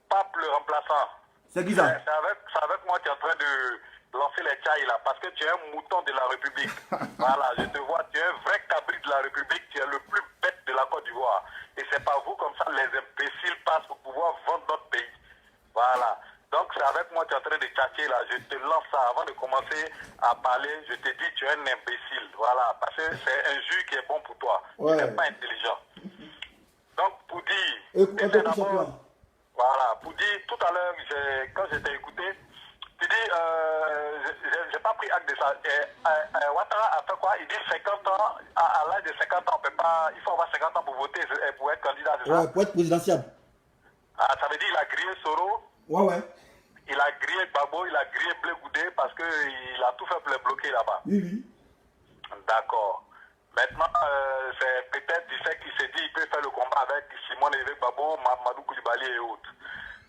Pape le remplaçant. C'est qui ça? C'est avec moi que tu es en train de lancer les tchailles là, parce que tu es un mouton de la République. Voilà, je te vois, tu es un vrai cabri de la République, tu es le plus bête de la Côte d'Ivoire. Et c'est pas vous comme ça, les imbéciles passent pour pouvoir vendre notre pays. Voilà. Donc c'est avec moi que tu es en train de tchatcher là, je te lance ça avant de commencer à parler, je te dis tu es un imbécile, voilà, parce que c'est un jus qui est bon pour toi, ouais. Tu n'es pas intelligent. Donc pour dire, voilà, pour dire tout à l'heure, quand je t'ai écouté, tu dis, j'ai pas pris acte de ça, Ouattara a fait quoi? Il dit 50 ans, à l'âge de 50 ans, on peut pas, il faut avoir 50 ans pour voter, pour être candidat, c'est ça? Ouais, pour être présidentiel. Ah, ça veut dire qu'il a grillé Soro. Ouais. Il a grillé Gbagbo, il a grillé Blé Goudé parce qu'il a tout fait pour les bloquer là-bas. Oui. D'accord. Maintenant, c'est peut-être, tu sais, qu'il s'est dit qu'il peut faire le combat avec Simon Évé Gbagbo, Mamadou Koulibaly et autres.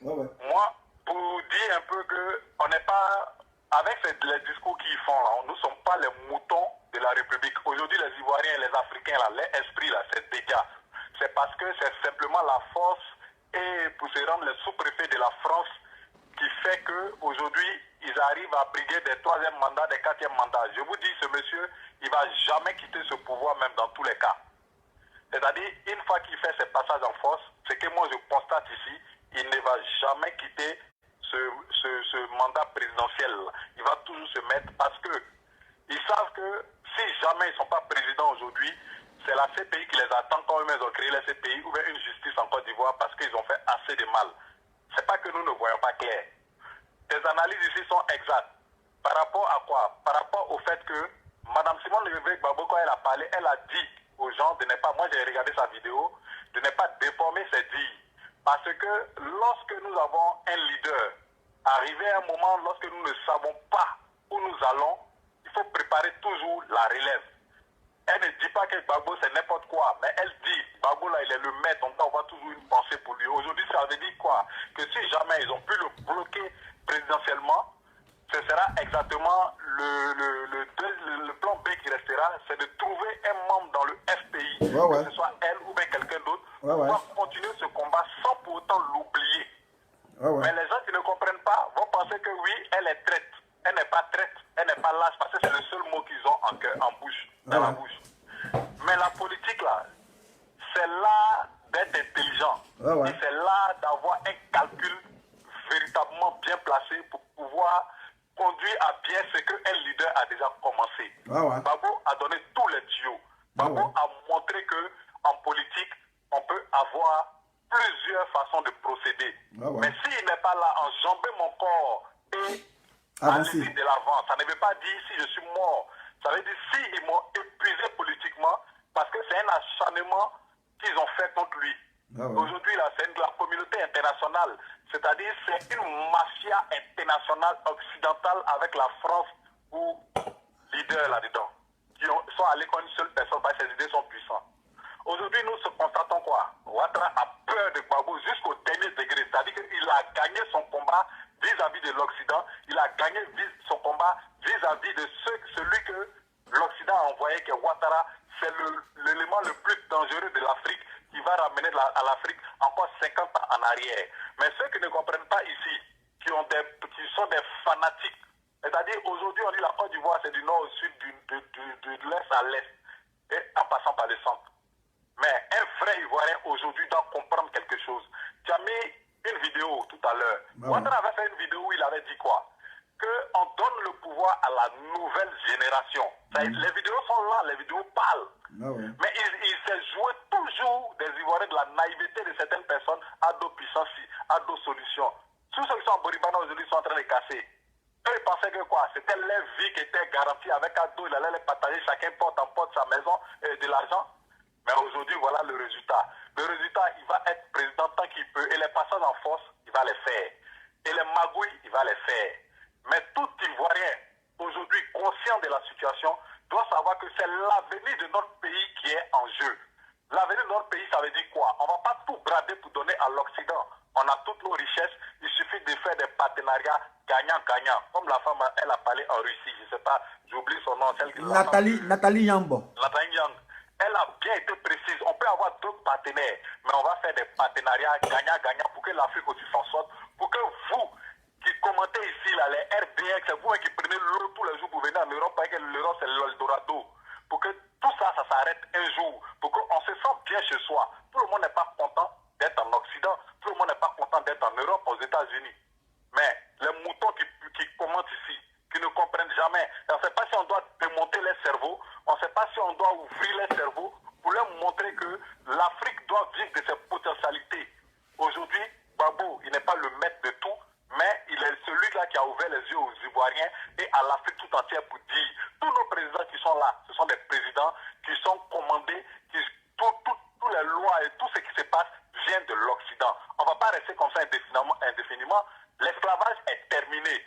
Ouais. Moi, pour dire un peu qu'on n'est pas, avec les discours qu'ils font là, nous ne sommes pas les moutons de la République. Aujourd'hui, les Ivoiriens et les Africains, là, les esprits, là, c'est déjà. C'est parce que c'est simplement la force et pour se rendre les sous-préfets de la France, qui fait qu'aujourd'hui, ils arrivent à briguer des 3e mandats, des 4e mandats. Je vous dis, ce monsieur, il ne va jamais quitter ce pouvoir, même dans tous les cas. C'est-à-dire, une fois qu'il fait ses passages en force, ce que moi je constate ici, il ne va jamais quitter ce mandat présidentiel. Il va toujours se mettre parce que ils savent que si jamais ils ne sont pas présidents aujourd'hui, c'est la CPI qui les attend quand eux-mêmes ont créé la CPI ou bien une justice en Côte d'Ivoire parce qu'ils ont fait assez de mal. C'est pas que nous ne voyons pas clair. Tes analyses ici sont exactes. Par rapport à quoi? Par rapport au fait que Mme Simone Gbagbo, quand elle a parlé, elle a dit aux gens de ne pas, moi j'ai regardé sa vidéo, de ne pas déformer ses dires. Parce que lorsque nous avons un leader, arrivé à un moment, lorsque nous ne savons pas où nous allons, il faut préparer toujours la relève. Elle ne dit pas que Gbagbo c'est n'importe quoi, mais elle dit, Gbagbo là il est le maître, on doit avoir toujours une pensée pour lui. Aujourd'hui ça veut dire quoi? Que si jamais ils ont pu le bloquer présidentiellement, ce sera exactement le plan B qui restera, c'est de trouver un membre dans le FPI, que ce soit elle ou bien quelqu'un d'autre, pour pouvoir continuer ce combat sans pour autant l'oublier. Mais les gens qui ne comprennent pas vont penser que oui, elle est traite. Elle n'est pas traite, elle n'est pas lâche, parce que c'est le seul mot qu'ils ont en bouche, dans la bouche. Mais la politique là, c'est là d'être intelligent. Et c'est là d'avoir un calcul véritablement bien placé pour pouvoir conduire à bien ce qu'un leader a déjà commencé. Gbagbo a donné tous les tuyaux. Gbagbo a montré que en politique, on peut avoir plusieurs façons de procéder. Mais s'il n'est pas là, enjamber mon corps et aller de l'avant, ça ne veut pas dire si je suis mort. Ça veut dire s'ils m'ont épuisé politiquement, parce que c'est un acharnement qu'ils ont fait contre lui. Aujourd'hui, là, c'est de la communauté internationale. C'est-à-dire, c'est une mafia internationale occidentale avec la France ou leader là-dedans. Qui sont allés comme une seule personne parce que ces idées sont puissantes. Aujourd'hui, nous constatons quoi? Ouattara a peur de Gbagbo jusqu'au dernier degré. C'est-à-dire qu'il a gagné son combat vis-à-vis de l'Occident. Il a gagné son combat vis-à-vis de celui que l'Occident a envoyé, que Ouattara, c'est l'élément le plus dangereux de l'Afrique qui va ramener à l'Afrique encore 50 ans en arrière. Mais ceux qui ne comprennent pas ici, qui sont des fanatiques, c'est-à-dire aujourd'hui on dit la Côte d'Ivoire c'est du nord au sud, de l'est à l'est, et en passant par le centre. Mais un vrai Ivoirien aujourd'hui doit comprendre quelque chose. Tu as mis une vidéo tout à l'heure. Ouattara avait fait une vidéo où il avait dit quoi? Qu'on donne le pouvoir à la nouvelle génération. Les vidéos sont là, les vidéos parlent. Mais il s'est joué toujours des Ivoiriens de la naïveté de certaines personnes à d'autres puissances, à d'autres solutions. Tous ceux qui sont en Boribana aujourd'hui sont en train de casser. Eux, ils pensaient que quoi? C'était leur vie qui était garantie avec Ado, il allait les partager chacun porte en porte sa maison et de l'argent. Mais aujourd'hui, voilà le résultat. Le résultat, il va être président tant qu'il peut. Et les passages en force, il va les faire. Et les magouilles, il va les faire. Mais tout Ivoirien, aujourd'hui conscient de la situation, doit savoir que c'est l'avenir de notre pays qui est en jeu. L'avenir de notre pays, ça veut dire quoi? On ne va pas tout brader pour donner à l'Occident. On a toutes nos richesses, il suffit de faire des partenariats gagnant-gagnant. Comme la femme, elle a parlé en Russie, je ne sais pas, j'oublie son nom. Nathalie Yambo. Nathalie Yang. Elle a bien été précise. On peut avoir d'autres partenaires, mais on va faire des partenariats gagnant-gagnant pour que l'Afrique aussi s'en sorte, pour que vous, qui commentez ici, là, les RDX, c'est vous qui prenez l'euro tous les jours pour venir en Europe, parce que l'Europe c'est l'Eldorado. Pour que tout ça, ça s'arrête un jour, pour qu'on se sente bien chez soi. Tout le monde n'est pas content d'être en Occident, tout le monde n'est pas content d'être en Europe, aux États-Unis. Mais les moutons qui commentent ici, qui ne comprennent jamais, on ne sait pas si on doit démonter les cerveaux, on ne sait pas si on doit ouvrir les cerveaux pour leur montrer que l'Afrique doit vivre de ses potentialités. Aujourd'hui, Gbagbo, il n'est pas le maître de tout, mais il est celui-là qui a ouvert les yeux aux Ivoiriens et à l'Afrique tout entière pour dire tous nos présidents qui sont là, ce sont des présidents qui sont commandés, toutes les lois et tout ce qui se passe vient de l'Occident. On ne va pas rester comme ça indéfiniment. L'esclavage est terminé.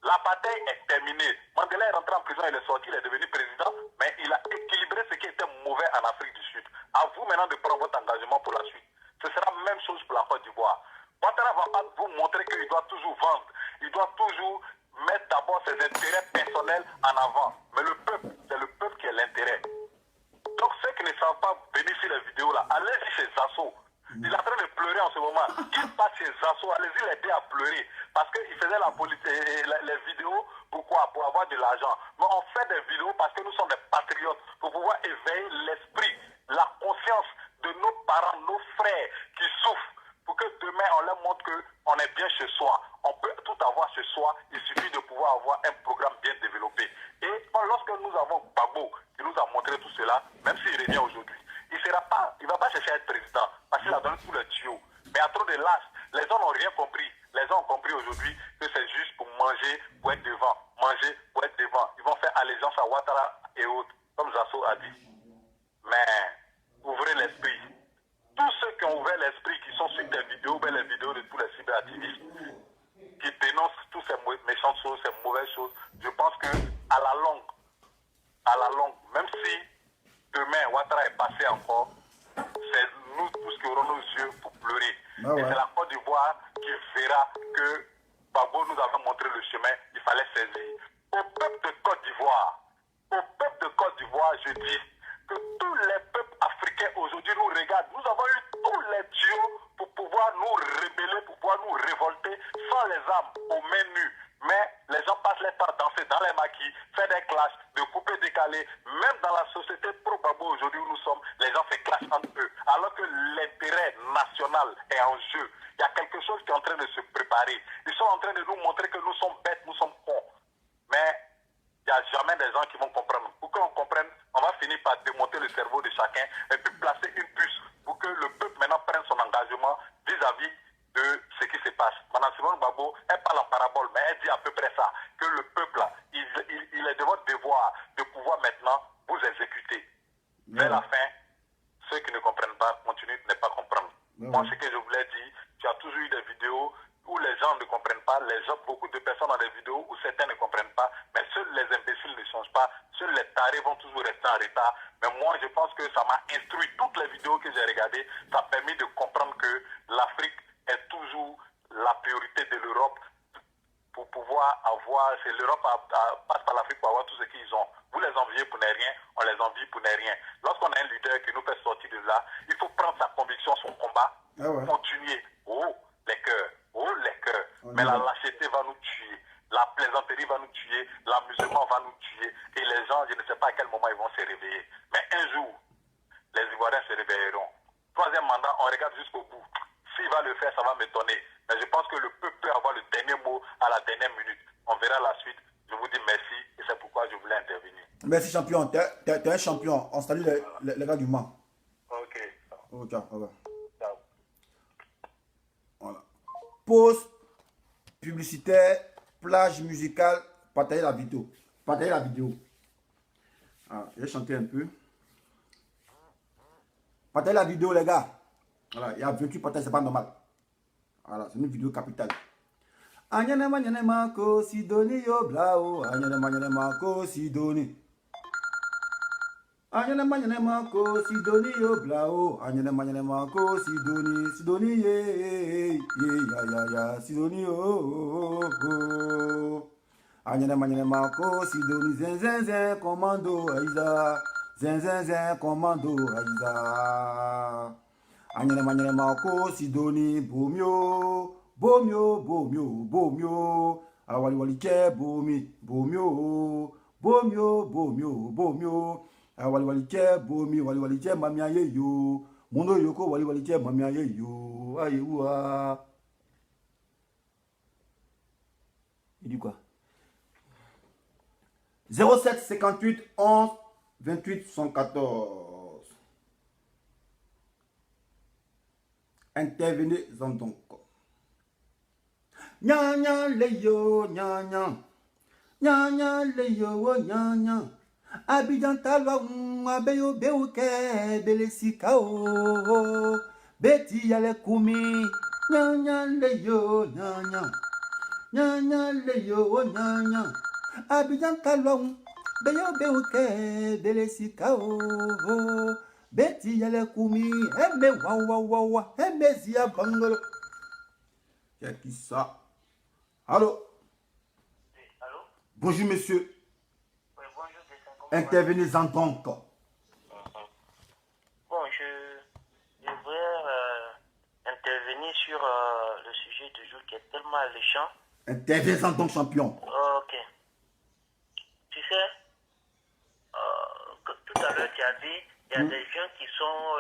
L'apartheid est terminé. Mandela est rentré en prison, il est sorti, il est devenu président, mais il a équilibré ce qui était mauvais en Afrique du Sud. À vous maintenant de prendre votre engagement pour la suite. Ce sera la même chose pour la Côte d'Ivoire. Ouattara va pas vous montrer qu'il doit toujours vendre. Il doit toujours mettre d'abord ses intérêts personnels en avant. Mais le peuple, c'est le peuple qui est l'intérêt. Donc ceux qui ne savent pas venir sur les vidéos là, allez-y chez Zasso. Il est en train de pleurer en ce moment. Il passe ses assauts, allez-y l'aider à pleurer. Parce qu'il faisait la politique, les vidéos, pourquoi? Pour avoir de l'argent. Mais on fait des vidéos parce que nous sommes des patriotes, pour pouvoir éveiller l'esprit, la conscience de nos parents, nos frères qui souffrent. Pour que demain on leur montre qu'on est bien chez soi. On peut tout avoir chez soi, il suffit de pouvoir avoir un programme bien développé. Et lorsque nous avons Gbagbo qui nous a montré tout cela, même s'il revient aujourd'hui, il ne va pas chercher à être président parce qu'il a donné tous les tuyaux. Mais à trop de lâche, les gens n'ont rien compris. Les gens ont compris aujourd'hui que c'est juste pour manger, pour être devant. Manger, pour être devant. Ils vont faire allégeance à Ouattara et autres, comme Zasso a dit. Mais ouvrez l'esprit. Tous ceux qui ont ouvert l'esprit, qui sont sur des vidéos, ben les vidéos de tous les cyberactivistes, qui dénoncent toutes ces méchantes choses, ces mauvaises choses, je pense que à la longue, même si demain Ouattara est passé encore, c'est nous tous qui aurons nos yeux pour pleurer. Ah ouais. Et c'est la Côte d'Ivoire qui verra que Gbagbo nous avait montré le chemin, il fallait saisir. Au peuple de Côte d'Ivoire, je dis que tous les peuples africains aujourd'hui nous regardent. Nous avons eu tous les tuyaux pour pouvoir nous rebeller, pour pouvoir nous révolter sans les armes, aux mains nues. Mais les gens passent leur temps à danser dans les maquis, faire des clashs, de couper, décaler. Même dans la société pro-Gbagbo aujourd'hui où nous sommes, les gens se clashent entre eux. Alors que l'intérêt national est en jeu. Il y a quelque chose qui est en train de se préparer. Ils sont en train de nous montrer que nous sommes bêtes, nous sommes cons. Mais il n'y a jamais des gens qui vont comprendre. Pour qu'on comprenne, on va finir par démonter le cerveau de chacun et puis placer une puce pour que le peuple maintenant prenne son engagement vis-à-vis de ce qui se passe. Madame Simone Gbagbo, elle parle en parabole, mais elle dit à peu près ça, que le peuple, il est de votre devoir de pouvoir maintenant vous exécuter. Vers la fin, ceux qui ne comprennent pas continuent de ne pas comprendre. Moi, ce que je voulais dire, tu as toujours eu des vidéos où les gens ne comprennent pas, beaucoup de personnes dans des vidéos où certains ne comprennent pas, mais seuls les imbéciles ne changent pas, seuls les tarés vont toujours rester en retard. Mais moi, je pense que ça m'a instruit. Toutes les vidéos que j'ai regardées, ça a permis de comprendre que l'Afrique est toujours la priorité de l'Europe pour pouvoir avoir, c'est l'Europe passe par l'Afrique pour avoir tout ce qu'ils ont. Vous les enviez pour ne rien, on les envie pour ne rien. Lorsqu'on a un leader qui nous fait sortir de là, il faut prendre sa conviction, son combat, continuer. Oh les cœurs. Mais la lâcheté va nous tuer, la plaisanterie va nous tuer, l'amusement va nous tuer. Et les gens, je ne sais pas à quel moment ils vont se réveiller. Mais un jour, les Ivoiriens se réveilleront. Troisième mandat, on regarde jusqu'au bout. S'il va le faire, ça va m'étonner. Mais je pense que le peuple peut avoir le dernier mot à la dernière minute. On verra la suite. Je vous dis merci et c'est pourquoi je voulais intervenir. Merci champion, t'es un champion. On salue les gars du Mans. Ok. Oh, ciao, au revoir. Ciao. Voilà. Pause publicitaire, plage musicale, partagez la vidéo. Partagez la vidéo. Ah, je vais chanter un peu. Partagez la vidéo, les gars. Voilà, il y a 28 partages, c'est pas normal. Voilà, c'est une vidéo capitale. Anyanema nyanema ko sidoni yo blao. Anyanema nyanema ko sidoni. Anyanema nyanema ko sidoni yo blao. Anyanema nyanema ko sidoni. Sidoni ye ya ya ya sidoni yo. Anyanema nyanema ko sidoni zen zen zen commando aiza. Zen zen zen commando aiza. Anyanema ko sidoni bomio. Bomio, bomio, bomio, awali wali che bomi, bomio, bomio, bomio, bomio, awali wali che bomi, wali che mamia ye yo, mono yoko wali che mamia ye yo, ayewa. Il dit quoi? 07 58 11 28 114. Intervenez-en donc. Nya nya le yo nya nya nya nya le yo nya nya Abidjan talwa abeyo beuke belesika o beti yale kumi nya nya le yo nya nya nya nya le yo nya nya Abidjan talwa beyo beuke belesika o beti yale kumi eme wa eme zia bangolo. Qu'est-ce qui ça? Allô? Oui, allô? Bonjour monsieur. Oui, bonjour, Intervenez-en donc. Bon, je voudrais sur le sujet du jour qui est tellement alléchant. Intéressant donc champion. Ok. Tu sais, tout à l'heure tu as dit, il y a des gens qui ont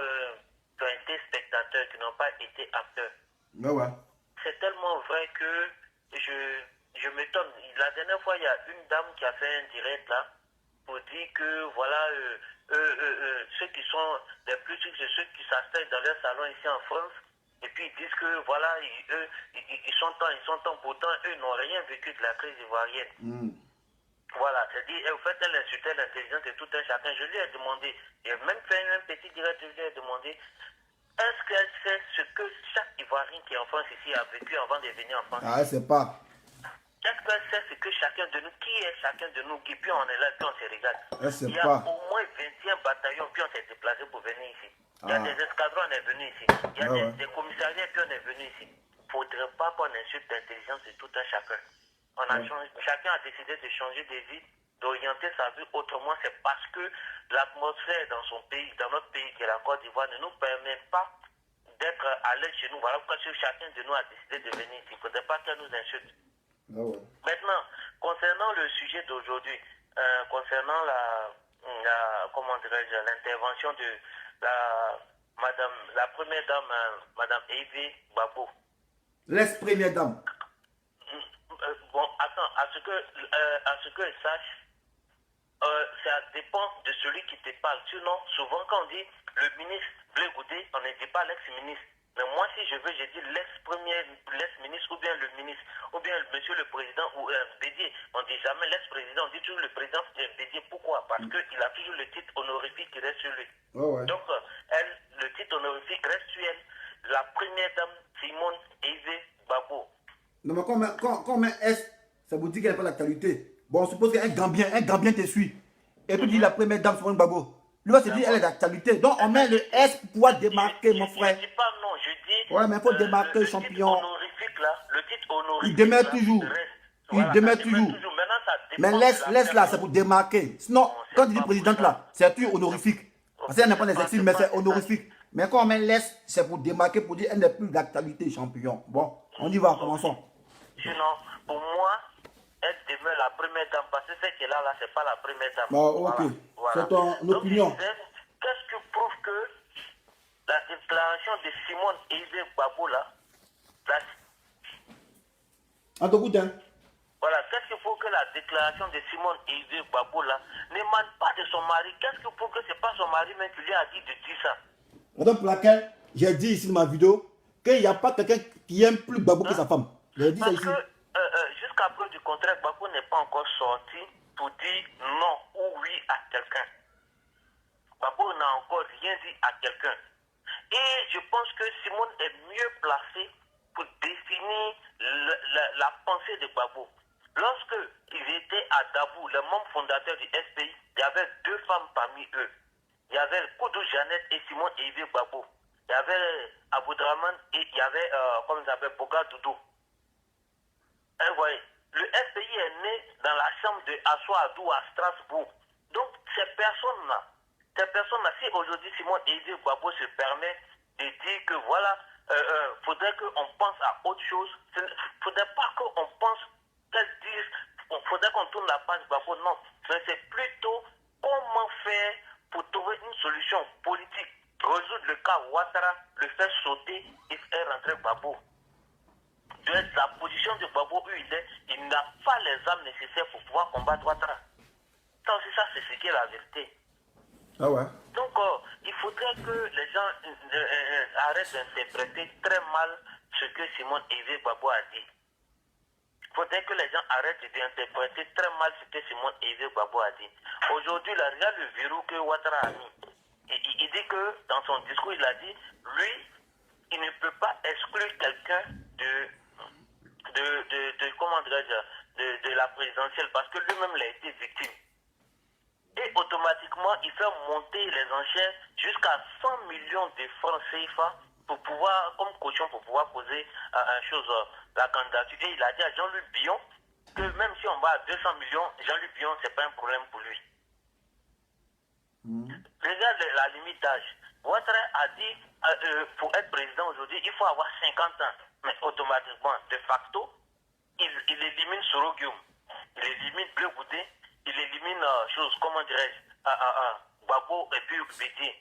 été spectateurs, qui n'ont pas été acteurs. Ouais. C'est tellement vrai que je m'étonne. La dernière fois, il y a une dame qui a fait un direct là pour dire que voilà, ceux qui sont les plus riches, c'est ceux qui s'asseyent dans leur salon ici en France. Et puis ils disent que voilà, ils sont temps, pourtant eux n'ont rien vécu de la crise ivoirienne. Voilà, c'est-à-dire, au fait, elle insultait l'intelligence de tout un chacun. Je lui ai demandé, j'ai même fait un petit direct, je lui ai demandé, est-ce qu'elle sait ce que chaque Ivoirien qui est en France ici a vécu avant de venir en France? Ah, elle sait pas. Est-ce qu'elle sait ce que chacun de nous, qui est chacun de nous, qui puis on est là, puis on se regarde? Elle sait Il y a pas. au moins 21 bataillons, puis on s'est déplacé pour venir ici. Il y a Ah. des escadrons, on est venu ici. Il y a Ouais. des commissariats, puis on est venu ici. Il ne faudrait pas qu'on insulte l'intelligence de tout un chacun. Chacun a décidé de changer de vie, d'orienter sa vie autrement. C'est parce que l'atmosphère dans son pays, dans notre pays qui est la Côte d'Ivoire, ne nous permet pas d'être à l'aise chez nous. Voilà pourquoi chacun de nous a décidé de venir ici. Il ne faudrait pas qu'elle nous insulte. Maintenant, concernant le sujet d'aujourd'hui, concernant l'intervention de la première dame, Madame Evie Babo. L'ex-première dame. Bon, attends, à ce que je sache, ça dépend de celui qui te parle. Sinon, souvent quand on dit le ministre Blé Goudé, on ne dit pas l'ex-ministre. Mais moi, si je veux, je dis l'ex-ministre ou bien le ministre, ou bien monsieur le président ou Bédier. On ne dit jamais l'ex-président, on dit toujours le président Bédier. Pourquoi? Parce qu'il a toujours le titre honorifique qui reste sur lui. Donc, le titre honorifique reste sur elle. La première dame, Simone Evie Babo. Non, mais quand on met S, ça vous dit qu'elle n'a pas l'actualité. Bon, on suppose qu'un Gambien te suit. Et puis dit la première dame, Simone Babo. Lui va se dire, elle est d'actualité. Donc, on met le S pour pouvoir démarquer, mon frère. Je dis pas non, je dis. Ouais, mais il faut démarquer, champion. Le titre honorifique, il demeure toujours. Il demeure toujours. Maintenant, ça mais laisse là, c'est pour démarquer. Sinon, quand tu dis présidente là, c'est toujours honorifique. Parce qu'elle n'a pas les exils, mais c'est honorifique. Mais quand on met laisse, c'est pour démarquer, pour dire elle n'est plus d'actualité, champion. Bon, on y va, commençons. Sinon, pour moi, elle demeure la première dame. Parce que celle qui est là, c'est pas la première dame. Bon, ok. Voilà. C'est ton opinion. Qu'est-ce qui prouve que la déclaration de Simone Evie Babo là, en tout cas, voilà, qu'est-ce qu'il faut que la déclaration de Simone Evie Babo là n'émane pas de son mari? Qu'est-ce qu'il faut que c'est pas son mari même qui lui a dit de dire ça? Raison pour laquelle j'ai dit ici dans ma vidéo qu'il n'y a pas quelqu'un qui aime plus Babo que sa femme. J'ai dit ça ici. Parce que jusqu'à preuve du contraire, Babo n'est pas encore sorti pour dire non ou oui à quelqu'un. Babo n'a encore rien dit à quelqu'un. Et je pense que Simone est mieux placée pour définir la pensée de Babo. Lorsque ils étaient à Dabou, les membres fondateurs du SPI, il y avait deux femmes parmi eux. Il y avait Koudou Jeannette et Simone Evie Babo. Il y avait Aboudraman et il y avait, comment il s'appelle, Boga Doudou. Et voyez, le SPI est né dans la chambre de Assoadou à Strasbourg. Donc, ces personnes-là, si aujourd'hui Simone Evie Babo se permet de dire que voilà, faudrait qu'on pense à autre chose, il ne faudrait pas qu'on pense qu'elle dise, il faudrait qu'on tourne la page Babo, non. C'est plutôt comment faire pour trouver une solution politique, résoudre le cas Ouattara, le faire sauter et faire rentrer Babo. De la position de Babo où il est, il n'a pas les armes nécessaires pour pouvoir combattre Ouattara. Ça aussi, ça c'est ce qui est la vérité. Ah ouais. Donc, il faudrait que les gens arrêtent d'interpréter très mal ce que Simone Evie Babo a dit. Il faudrait que les gens arrêtent d'interpréter très mal ce que Simone Evie Babo a dit. Aujourd'hui, regarde le verrou que Ouattara a mis. Il dit que, dans son discours, il a dit, lui, il ne peut pas exclure quelqu'un de la présidentielle parce que lui-même il a été victime. Et automatiquement, il fait monter les enchères jusqu'à 100 millions de francs CFA pour pouvoir, comme caution, pour pouvoir poser la candidature. Et il a dit à Jean-Luc Billon que même si on va à 200 millions, Jean-Luc Billon, ce n'est pas un problème pour lui. Regarde la limite d'âge. Ouattara a dit, pour être président aujourd'hui, il faut avoir 50 ans. Mais automatiquement, de facto, il élimine Sorogium, il élimine Bleu Goudé, il élimine comment dirais-je, Gbagbo et puis Bédié.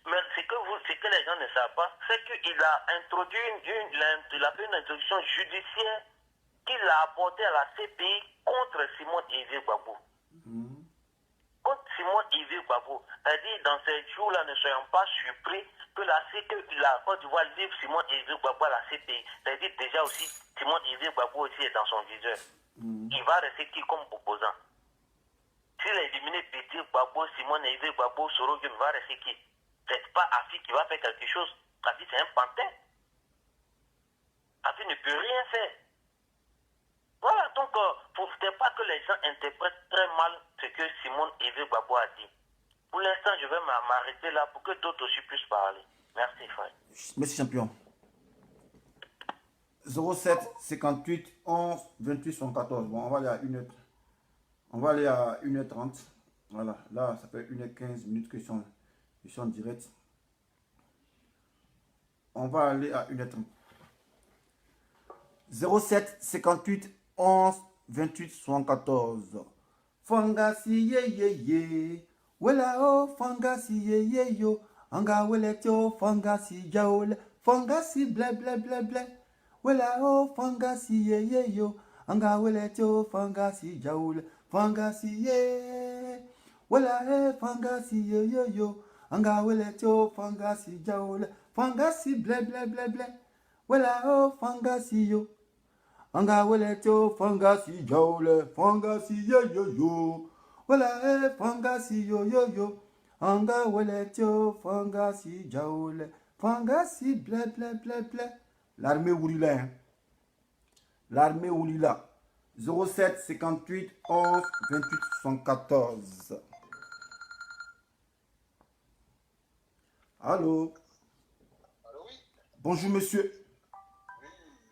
Mais ce que les gens ne savent pas, c'est qu'il a introduit il a fait une introduction judiciaire qu'il a apportée à la CPI contre Simon Yves Gbagbo. Contre Simon Yves Gbagbo. C'est-à-dire, dans ces jours-là, ne soyons pas surpris que la Côte d'Ivoire livre Simon Yves Gbagbo à la CPI. C'est-à-dire, déjà aussi, Simon Yves Gbagbo aussi est dans son viseur. Il va rester qui comme opposant? S'il a éliminé Bédié Gbagbo, Simon Yves Gbagbo, Sorogium, va rester qui? C'est pas Afi qui va faire quelque chose. Afi, c'est un pantin. Afi ne peut rien faire. Voilà, donc, il ne faut pas que les gens interprètent très mal ce que Simon Yves Gbagbo a dit. Pour l'instant, je vais m'arrêter là pour que d'autres aussi puissent parler. Merci, frère. Merci, champion. 07 58 11 28 74. Bon, on va aller à 1h. On va aller à 1h30. Voilà, là, ça fait 1h15 minutes que je suis en direct. On va aller à 1h30. 07 58 11 28 74. Fangasi ye ye ye. Wela o fangasi ye ye yo. Anga wele tio fangasi jaole. Fangasi ble ble ble ble. Wela o fangasi ye ye yo. Anga wele tio fangasi jaole. Fangasi ye. Wela e fangasi ye ye yo. Anga wele tio fangasi jaole. Fangasi ble ble ble ble. Wela o fangasi yo. Anga wele tio fangasi jaole. Fangasi ye ye yo. Wela e fangasi yo yo yo. Anga wele tio fangasi jaole. Fangasi ble ble ble ble. L'armée Oulila, hein. L'armée Oulila. 07 58 11 28 74. Allô? Allô, oui? Bonjour, monsieur. Oui,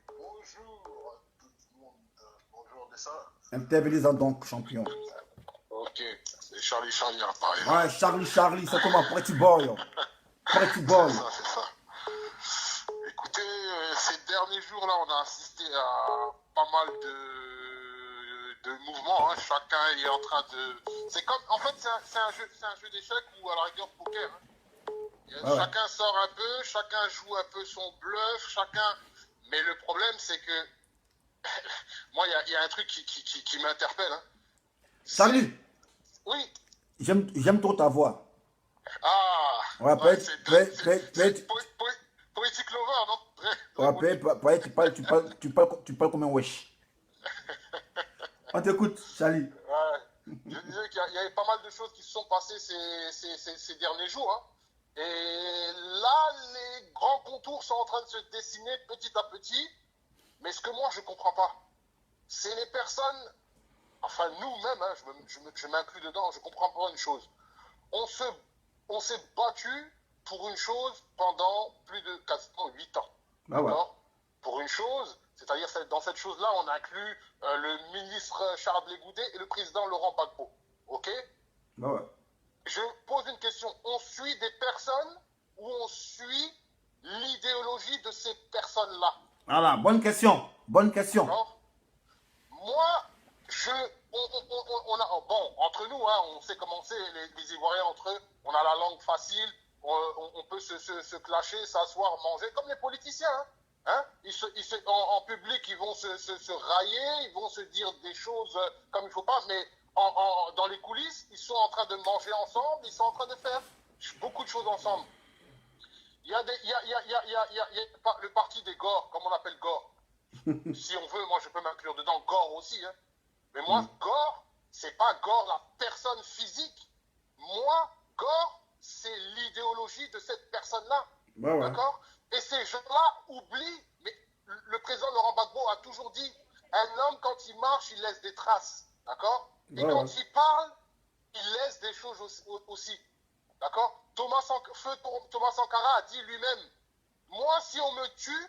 bonjour tout le monde. Bonjour, Dessa. Intervenez-en donc, champion. Ok, c'est Charlie à Paris. Ouais, Charlie, c'est comment? Pretty boy. Pretty boy. C'est ça. Écoutez, ces derniers jours-là, on a assisté à pas mal de mouvements. Hein. Chacun est en train de... C'est comme... En fait, c'est un jeu d'échecs ou à la rigueur poker. Hein. Chacun sort un peu, chacun joue un peu son bluff, chacun... Mais le problème, c'est que... Moi, il y a un truc qui m'interpelle. Hein. Salut. Oui. J'aime trop ta voix. Ah. Ouais, c'est poétique lover, non? Ouais, tu parles comme un wesh. On t'écoute, Charlie. Ouais. Je disais qu'il y avait pas mal de choses qui se sont passées ces derniers jours. Hein. Et là, les grands contours sont en train de se dessiner petit à petit. Mais ce que moi, je ne comprends pas, c'est les personnes, enfin nous-mêmes, hein, je m'inclus dedans, je ne comprends pas une chose. On s'est battu pour une chose pendant plus de quasiment 8 ans. Ah ouais. Pour une chose, c'est-à-dire dans cette chose-là, on inclut le ministre Charles Blé Goudé et le président Laurent Gbagbo. Ok? Ah ouais. Je pose une question. On suit des personnes ou on suit l'idéologie de ces personnes-là? Voilà, bonne question. Bonne question. Alors, moi, bon, entre nous, hein, on sait comment c'est, les Ivoiriens entre eux, on a la langue facile, on peut se clasher, s'asseoir, manger, comme les politiciens. Hein. En public, ils vont se railler, ils vont se dire des choses comme il ne faut pas, mais dans les coulisses, ils sont en train de manger ensemble, ils sont en train de faire beaucoup de choses ensemble. Il y a le parti des Gors, comme on appelle Gors. Si on veut, moi je peux m'inclure dedans, Gors aussi. Hein. Mais moi, Gors, c'est pas Gors la personne physique. Moi, Gors, c'est l'idéologie de cette personne-là. Ouais. D'accord? Et ces gens-là oublient, mais le président Laurent Gbagbo a toujours dit, un homme quand il marche, il laisse des traces. D'accord? Et quand il parle, il laisse des choses aussi. D'accord? Thomas Sankara a dit lui-même, moi, si on me tue,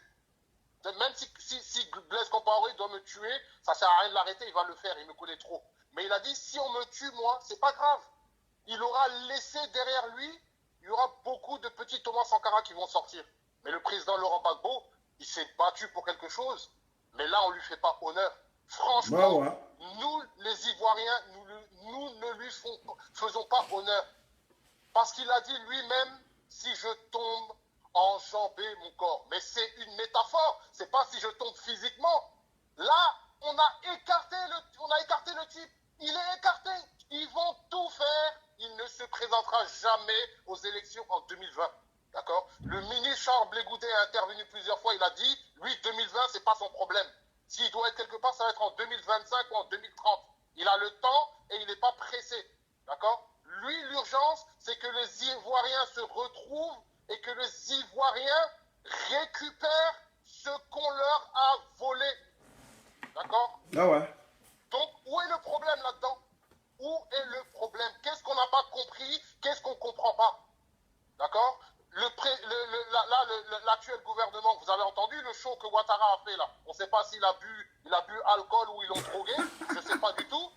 même si Blaise Compaoré doit me tuer, ça ne sert à rien de l'arrêter, il va le faire, il me connaît trop. Mais il a dit, si on me tue, moi, c'est pas grave. Il aura laissé derrière lui il y aura beaucoup de petits Thomas Sankara qui vont sortir. Mais le président Laurent Gbagbo, il s'est battu pour quelque chose, mais là, on ne lui fait pas honneur. Franchement, Bah ouais. nous, les Ivoiriens, nous ne lui faisons pas honneur. Parce qu'il a dit lui-même, si je tombe, enjamber mon corps. Mais c'est une métaphore, c'est pas si je tombe physiquement. Là, on a écarté le type. Il est écarté. Ils vont tout faire. Il ne se présentera jamais aux élections en 2020. D'accord? Le ministre Charles Blé Goudet a intervenu plusieurs fois. Il a dit, lui, 2020, c'est pas son problème. S'il doit être quelque part, ça va être en 2025 ou en 2030. Il a le temps et il n'est pas pressé. D'accord? Lui, l'urgence, c'est que les Ivoiriens se retrouvent et que les Ivoiriens récupèrent ce qu'on leur a volé. D'accord? Ah ouais. Donc, où est le problème là-dedans? Où est le problème? Qu'est-ce qu'on n'a pas compris? Qu'est-ce qu'on ne comprend pas? D'accord? L'actuel gouvernement, vous avez entendu le show que Ouattara a fait là? On ne sait pas s'il a bu alcool ou ils l'ont drogué, je ne sais pas du tout.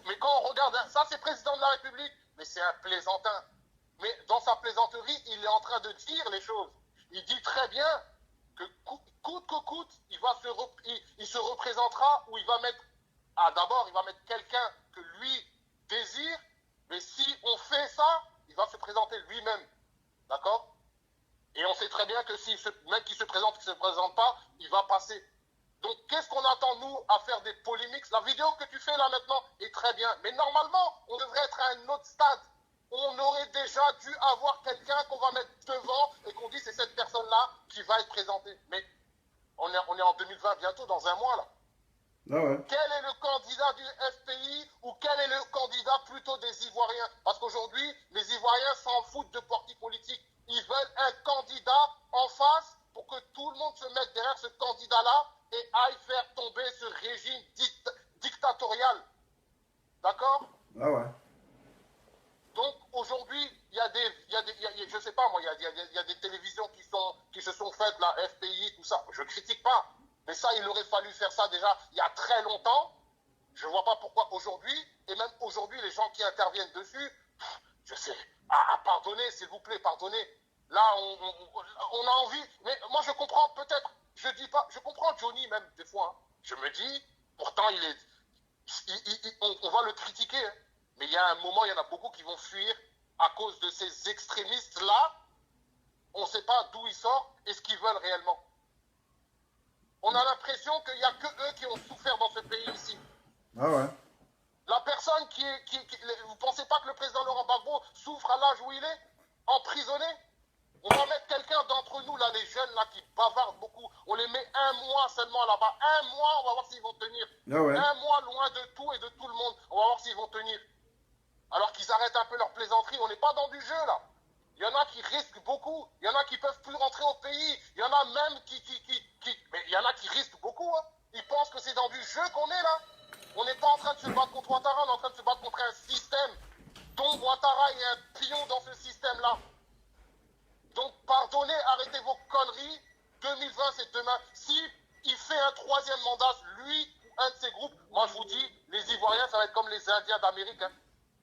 Mais quand on regarde, ça c'est président de la République, mais c'est un plaisantin. Mais dans sa plaisanterie, il est en train de dire les choses. Il dit très bien que coûte que coûte, il se représentera ou il va mettre... Ah, d'abord, il va mettre quelqu'un que lui désire, mais si on fait ça, il va se présenter lui-même. D'accord? Et on sait très bien que si ce mec qui se présente, qui ne se présente pas, il va passer. Donc, qu'est-ce qu'on attend, nous, à faire des polémiques? La vidéo que tu fais là maintenant est très bien. Mais normalement, on devrait être à un autre stade. On aurait déjà dû avoir quelqu'un qu'on va mettre devant et qu'on dit c'est cette personne-là qui va être présentée. Mais on est en 2020 bientôt, dans un mois là. Ah ouais. Quel est le candidat du FPI ou quel est le candidat plutôt des Ivoiriens? Parce qu'aujourd'hui, les Ivoiriens s'en foutent de parti politique. Ils veulent un candidat en face pour que tout le monde se mette derrière ce candidat-là et aille faire tomber ce régime dictatorial. D'accord? Ah ouais. Donc aujourd'hui, je sais pas moi, il y a des télévisions qui se sont faites, la FPI, tout ça. Je critique pas. Mais ça, il aurait fallu faire ça déjà il y a très longtemps. Je vois pas pourquoi aujourd'hui, et même aujourd'hui, les gens qui interviennent dessus, je sais, pardonnez, s'il vous plaît, pardonnez. Là, on a envie, mais moi je comprends peut-être, je dis pas, je comprends Johnny même des fois. Hein. Je me dis, pourtant on va le critiquer, hein. Mais il y a un moment, il y en a beaucoup qui vont fuir à cause de ces extrémistes-là. On ne sait pas d'où ils sortent et ce qu'ils veulent réellement. On a l'impression qu'il n'y a que eux qui ont souffert dans ce pays ici. Ah ouais. La personne vous ne pensez pas que le président Laurent Gbagbo souffre à l'âge où il est? Emprisonné? On va mettre quelqu'un d'entre nous, là, les jeunes là, qui bavardent beaucoup. On les met un mois seulement là-bas. Un mois, on va voir s'ils vont tenir. Ah ouais. Un mois loin de tout et de tout le monde. On va voir s'ils vont tenir. Alors qu'ils arrêtent un peu leur plaisanterie. On n'est pas dans du jeu, là. Il y en a qui risquent beaucoup. Il y en a qui peuvent plus rentrer au pays. Il y en a même mais il y en a qui risquent beaucoup. Hein. Ils pensent que c'est dans du jeu qu'on est, là. On n'est pas en train de se battre contre Ouattara. On est en train de se battre contre un système dont Ouattara est un pion dans ce système-là. Donc, pardonnez, arrêtez vos conneries. 2020, c'est demain. Si il fait un troisième mandat, lui ou un de ses groupes, moi, je vous dis, les Ivoiriens, ça va être comme les Indiens d'Amérique. Hein.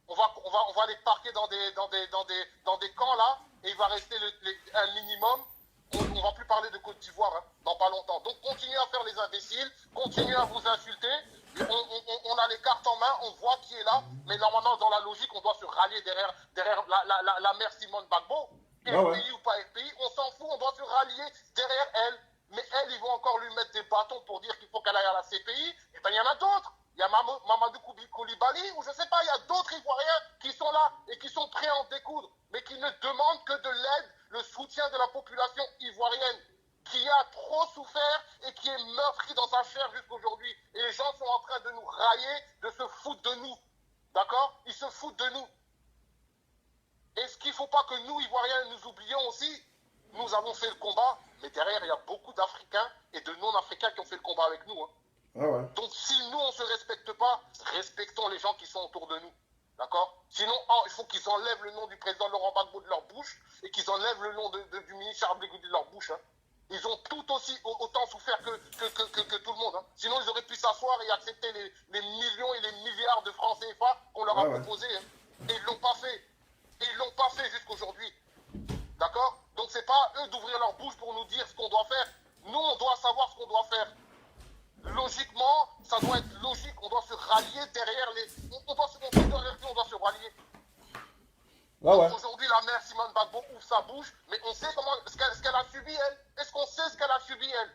On va les parquer dans des camps là, et il va rester un minimum. On ne va plus parler de Côte d'Ivoire hein, dans pas longtemps. Donc continuez à faire les imbéciles, continuez à vous insulter. On a les cartes en main, on voit qui est là, mais normalement dans la logique, on doit se rallier derrière la mère Simone Gbagbo. FPI ou pas FPI, on s'en fout, on doit se rallier derrière elle. Mais elle, ils vont encore lui mettre des bâtons pour dire qu'il faut qu'elle aille à la CPI. Et bien il y en a d'autres. Il y a Mamadou Koulibaly, ou je ne sais pas, il y a d'autres Ivoiriens qui sont là et qui sont prêts à en découdre, mais qui ne demandent que de l'aide, le soutien de la population ivoirienne, qui a trop souffert et qui est meurtrie dans sa chair jusqu'aujourd'hui. Et les gens sont en train de nous railler, de se foutre de nous. D'accord? Ils se foutent de nous. Est-ce qu'il ne faut pas que nous, Ivoiriens, nous oublions aussi? Nous avons fait le combat, mais derrière, il y a beaucoup d'Africains et de non-Africains qui ont fait le combat avec nous. Hein. Ah ouais. Donc si nous, on ne se respecte pas, respectons les gens qui sont autour de nous. D'accord? Sinon, il faut qu'ils enlèvent le nom du président Laurent Gbagbo de leur bouche et qu'ils enlèvent le nom du ministre Charles Blé Goudet de leur bouche. Hein. Ils ont autant souffert que tout le monde. Hein. Sinon, ils auraient pu s'asseoir et accepter les millions et les milliards de francs CFA qu'on leur a proposés. Hein. Et ils ne l'ont pas fait. Et ils ne l'ont pas fait jusqu'aujourd'hui. D'accord? Donc c'est pas eux d'ouvrir leur bouche pour nous dire ce qu'on doit faire. Nous, on doit savoir ce qu'on doit faire. Logiquement, ça doit être logique. On doit se rallier derrière les... On doit se montrer derrière qui on doit se rallier. Aujourd'hui, la mère Simone Gbagbo ouvre sa bouche, mais on sait comment, ce qu'elle a subi, elle. Est-ce qu'on sait ce qu'elle a subi, elle?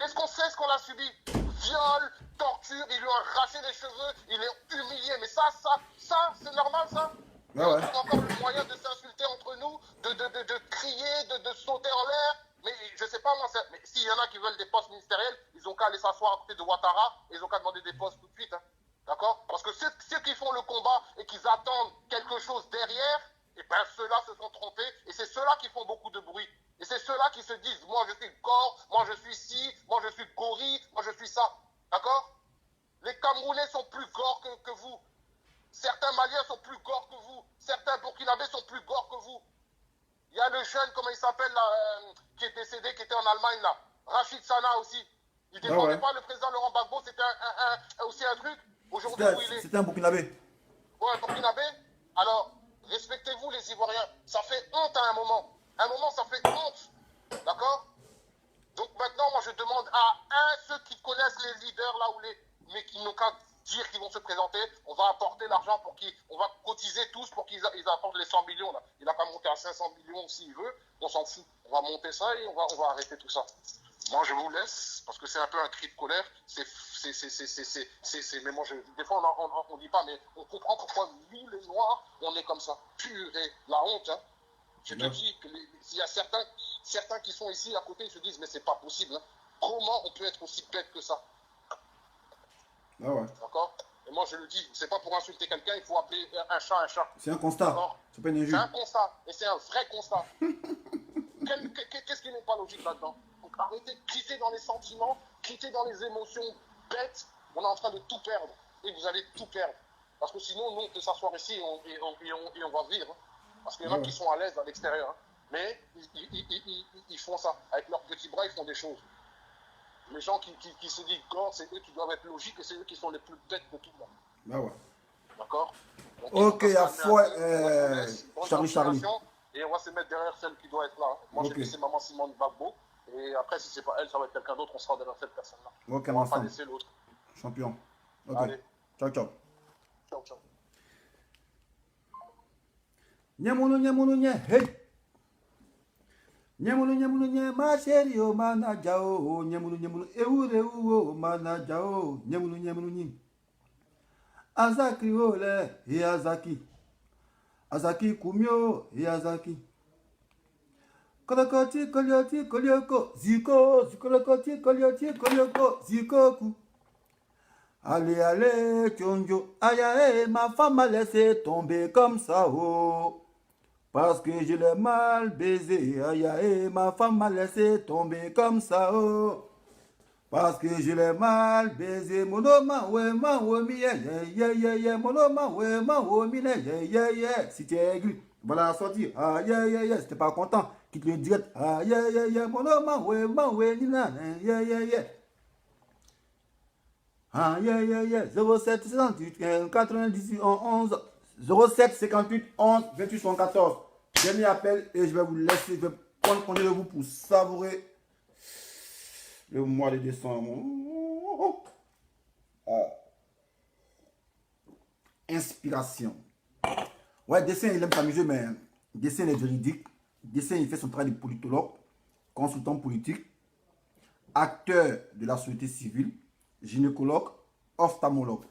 Est-ce qu'on sait ce qu'on a subi? Viol, torture, ils lui ont arraché les cheveux, il est humilié. Mais ça, c'est normal, ça? On trouve encore le moyen de s'insulter entre nous, de crier, de sauter en l'air. Mais je sais pas, moi, mais s'il y en a qui veulent des postes ministériels, ils ont qu'à aller s'asseoir à côté de Ouattara et ils ont qu'à demander des postes tout de suite. Hein. D'accord? Parce que ceux qui font le combat et qui attendent quelque chose derrière, et ben ceux-là se sont trompés et c'est ceux-là qui font beaucoup de bruit. Et c'est ceux-là qui se disent, moi je suis gore, moi je suis ci, moi je suis gorille, moi je suis ça. D'accord? Les Camerounais sont plus gore que vous. Certains Maliens sont plus gore que vous. Certains Burkinabés sont plus gore que vous. Il y a le jeune, comment il s'appelle, là, qui est décédé, qui était en Allemagne, là. Rachid Sana aussi. Il ne défendait pas le président Laurent Gbagbo, c'était aussi un truc. Aujourd'hui, où il est. C'était un Burkinabé. Ouais, un Burkinabé. Alors, respectez-vous les Ivoiriens. Ça fait honte à un moment. À un moment, ça fait honte. D'accord? Donc maintenant, moi, je demande à ceux qui connaissent les leaders, là, mais qui n'ont qu'à dire qu'ils vont se présenter, on va apporter l'argent pour on va cotiser tous pour qu'ils apportent les 100 millions, là. Il a qu'à monter à 500 millions s'il veut. On s'en fout. On va monter ça et on va arrêter tout ça. Moi, je vous laisse, parce que c'est un peu un cri de colère. Mais moi, des fois, on dit pas, mais on comprend pourquoi nous, les Noirs, on est comme ça. Purée, la honte, hein. Je te dis que s'il y a certains qui sont ici à côté, ils se disent, mais c'est pas possible, hein. Comment on peut être aussi bête que ça? D'accord? Et moi, je le dis, c'est pas pour insulter quelqu'un, il faut appeler un chat un chat. C'est un constat. C'est pas une injure. C'est un constat, et c'est un vrai constat. Qu'est-ce qui n'est pas logique là-dedans? Donc arrêtez de quitter dans les sentiments, quitter dans les émotions bêtes. On est en train de tout perdre. Et vous allez tout perdre. Parce que sinon, nous, on peut s'asseoir ici et on va vivre. Parce qu'il y en a qui sont à l'aise à l'extérieur. Hein. Mais ils font ça. Avec leurs petits bras, ils font des choses. Les gens qui se disent gore, c'est eux qui doivent être logiques et c'est eux qui sont les plus bêtes de tout le monde. D'accord? Ok, à fois, Charlie. Et on va se mettre derrière celle qui doit être là. Moi, j'ai laissé maman Simone Gbagbo. Et après, si c'est pas elle, ça va être quelqu'un d'autre. On sera derrière cette personne-là. On va pas laisser l'autre. Champion. Ok. Allez. Ciao, ciao. Ciao, ciao. Nyamono, hey. Nyamono, ma chérie, oh, mana jao. Nyamono, eure, oh, mana jao. Nyamono. Azaki, ole, et Azaki. Azaki, kumyo, et Azaki. Kolokoti, kolyoko, ziko, zikolokoti, kolyoko, zikoku. Allez, tchonjo, aïe, ma femme m'a laissé tomber comme ça, oh. Parce que je l'ai mal baisé, aïe, ma femme m'a laissé tomber comme ça, oh. Parce que je l'ai mal baisé, monoma, ouais, mi, yeah, monoma, ouais, mi, yeah. Si tu es aigu, voilà la sortie, aïe, si t'es pas content, quitte le direct, aïe, monoma, ouais, nina, yeah. Ah, 07 58 98 11 07 58 11 28 74. Dernier appel et je vais vous laisser. Je vais prendre congé de vous pour savourer le mois de décembre. Inspiration. Ouais, Dessin, il aime s'amuser, mais Dessin est véridique. Dessin, il fait son travail de politologue, consultant politique, acteur de la société civile, gynécologue, ophtalmologue.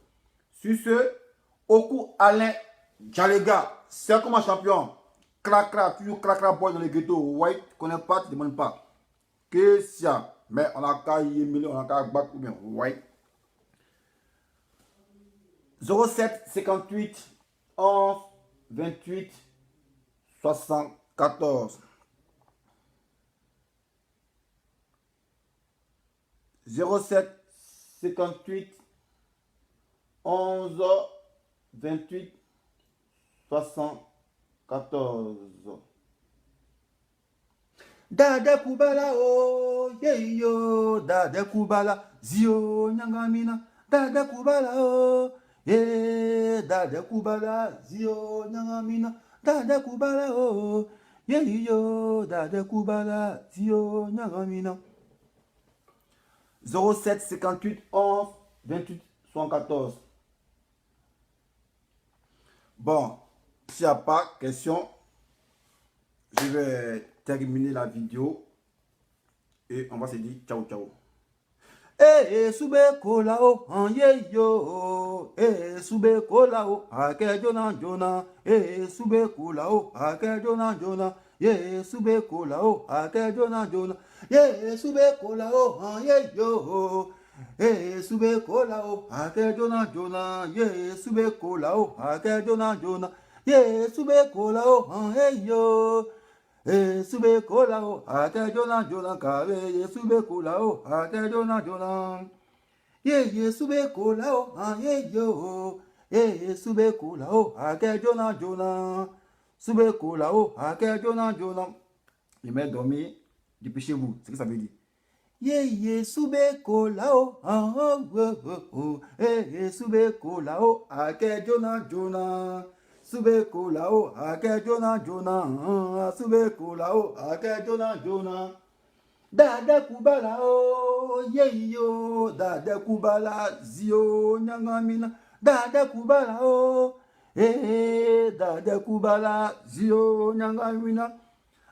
Sur ce, Oku Alain Djalega, c'est comme un champion. Cracra, toujours cracra boy dans les ghettos. White, tu connais pas, tu ne demandes pas. Que ça, mais on a qu'à y émuler, on a qu'à battre ou bien white. 07 58 11 28 74. 07 58 11 28 74. Dada Kubala oh yeyo, Dada Kubala zio nyangamina, Dada Kubala oh Dada Kubala zio nyangamina, Dada Kubala, oh, yeah, yo, Dada Kubala, Zio, Nyagamina. 07 58 11 28 74. Bon, s'il n'y a pas de question, je vais terminer la vidéo et on va se dire ciao ciao. Sube kola o anye yo. Sube kola o ake jona jona. Sube kola o ake jona jona. Sube kola o ake jona jona. Sube kola o anye yo. Sube kola o ake jona jona. Sube kola o ake jona jona. Sube kola o anye yo. Sube kola o ake jona jona kabe sube kola o ake jona jona sube kola o yo sube kola o ake jona jona sube kola o ake jona jona. Je vais dormir depuis chez vous, c'est ce que ça veut dire. Sube kola o sube kola o ake jona jona. Sube kola o ake jona jona. Sube kola o ake jona jona. Dada Kubala o yo. Dada Kubala zio nyangamina. Dada Kubala o Dada Kubala zio nyangamina.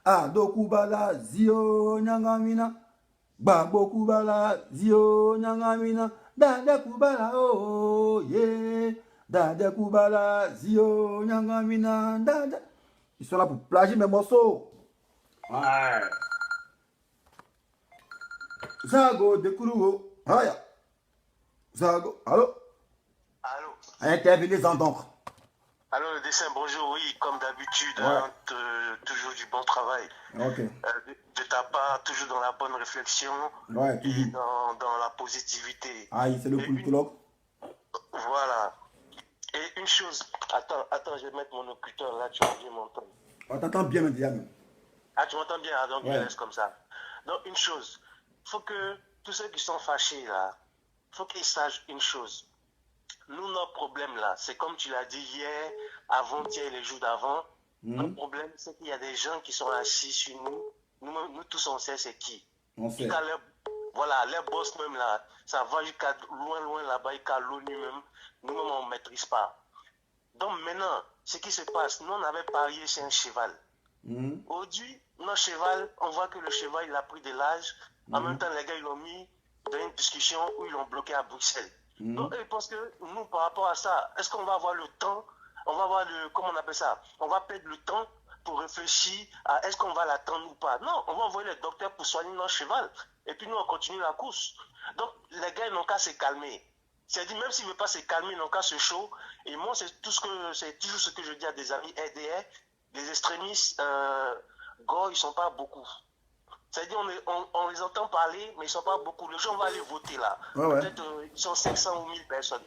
Ado Kubala zio nyangamina. Babo Kubala zio nyangamina. Dada Kubala o Dada Kubala, Zio, Nyangamina, Dada. Ils sont là pour plagier mes morceaux. Ouais. Zago de Kourougo. Aya. Zago. Allô? Allô? Intervenez-en donc. Allô, le dessin, bonjour, oui, comme d'habitude, hein, toujours du bon travail. Ok. De ta part, toujours dans la bonne réflexion Ouais, et dans la positivité. Ah, c'est le politologue. Voilà. Et une chose, attends, je vais mettre mon écouteur là, tu vas bien m'entendre. On t'entend bien maintenant. Ah, tu m'entends bien, donc ouais. Je laisse comme ça. Donc, une chose, il faut que tous ceux qui sont fâchés là, il faut qu'ils sachent une chose. Nous, notre problème là, c'est comme tu l'as dit hier, avant-hier, les jours d'avant. Notre problème, c'est qu'il y a des gens qui sont assis sur nous. Nous tous, on sait c'est qui. On sait. Voilà, les boss même là, ça va jusqu'à loin là-bas, jusqu'à l'ONU même. Nous-mêmes, on ne maîtrise pas. Donc maintenant, ce qui se passe, nous, on avait parié sur un cheval. Aujourd'hui, notre cheval, on voit que le cheval, il a pris de l'âge. En même temps, les gars, ils l'ont mis dans une discussion où ils l'ont bloqué à Bruxelles. Donc, je pense que nous, par rapport à ça, est-ce qu'on va avoir le temps, on va avoir comment on appelle ça, on va perdre le temps pour réfléchir à est-ce qu'on va l'attendre ou pas. Non, on va envoyer les docteurs pour soigner notre cheval. Et puis nous, on continue la course. Donc, les gars, ils n'ont qu'à se calmer. C'est-à-dire, même s'ils ne veulent pas se calmer, ils n'ont qu'à se chaud. Et moi, c'est toujours ce que je dis à des amis RDR, les extrémistes, gars, ils ne sont pas beaucoup. C'est-à-dire, on les entend parler, mais ils ne sont pas beaucoup. Les gens vont aller voter là. Peut-être ils sont 500 ou 1000 personnes.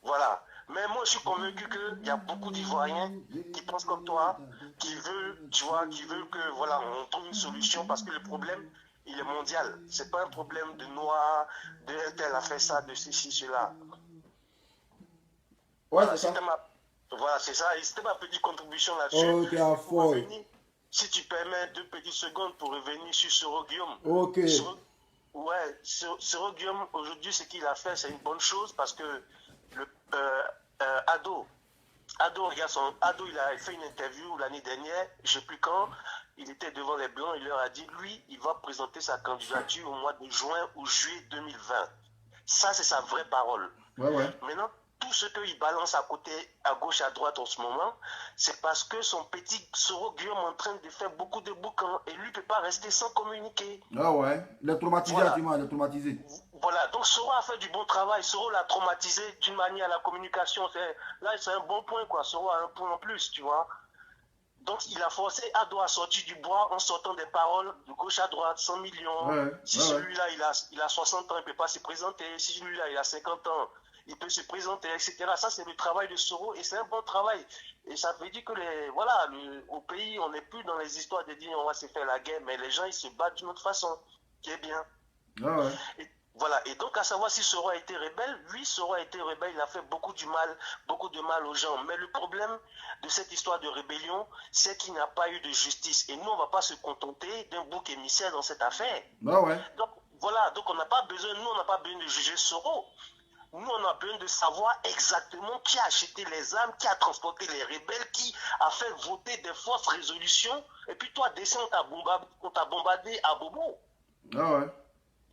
Voilà. Mais moi, je suis convaincu qu'il y a beaucoup d'Ivoiriens qui pensent comme toi, qui veulent, tu vois, qui veulent que, voilà, on trouve une solution parce que le problème, il est mondial. C'est pas un problème de noir, de tel a fait ça, de ceci, cela. Ouais, voilà, c'est ça. Voilà, c'est ça. Et c'était ma petite contribution là-dessus. Ok, à fond. Si tu permets 2 petites secondes pour revenir sur Soro Guillaume. Ok. Soro Guillaume, aujourd'hui, ce qu'il a fait, c'est une bonne chose parce que Ado, il a fait une interview l'année dernière, je ne sais plus quand, il était devant les Blancs, il leur a dit, lui, il va présenter sa candidature au mois de juin ou juillet 2020. Ça, c'est sa vraie parole. Maintenant, tout ce qu'il balance à côté, à gauche, à droite en ce moment, c'est parce que son petit Soro Guillaume est en train de faire beaucoup de bouquins et lui ne peut pas rester sans communiquer. Ah ouais, il est traumatisé, voilà. Il est traumatisé. Voilà, donc Soro a fait du bon travail, Soro l'a traumatisé d'une manière à la communication. Là, c'est un bon point, quoi. Soro a un point en plus, tu vois. Donc, il a forcé Ado à sortir du bois en sortant des paroles de gauche à droite, 100 millions. Si celui-là, il a 60 ans, il ne peut pas se présenter. Si celui-là, il a 50 ans, il peut se présenter, etc. Ça, c'est le travail de Soro et c'est un bon travail. Et ça veut dire que, au pays, on n'est plus dans les histoires de dire on va se faire la guerre, mais les gens, ils se battent d'une autre façon, qui est bien. Voilà, et donc à savoir si Soro a été rebelle, oui, Soro a été rebelle, il a fait beaucoup de mal aux gens. Mais le problème de cette histoire de rébellion, c'est qu'il n'y a pas eu de justice. Et nous, on ne va pas se contenter d'un bouc émissaire dans cette affaire. Ah ouais. Donc voilà, donc on n'a pas besoin de juger Soro. Nous, on a besoin de savoir exactement qui a acheté les armes, qui a transporté les rebelles, qui a fait voter des fausses résolutions. Et puis toi, descends, on t'a bombardé à Bobo. Ah ouais.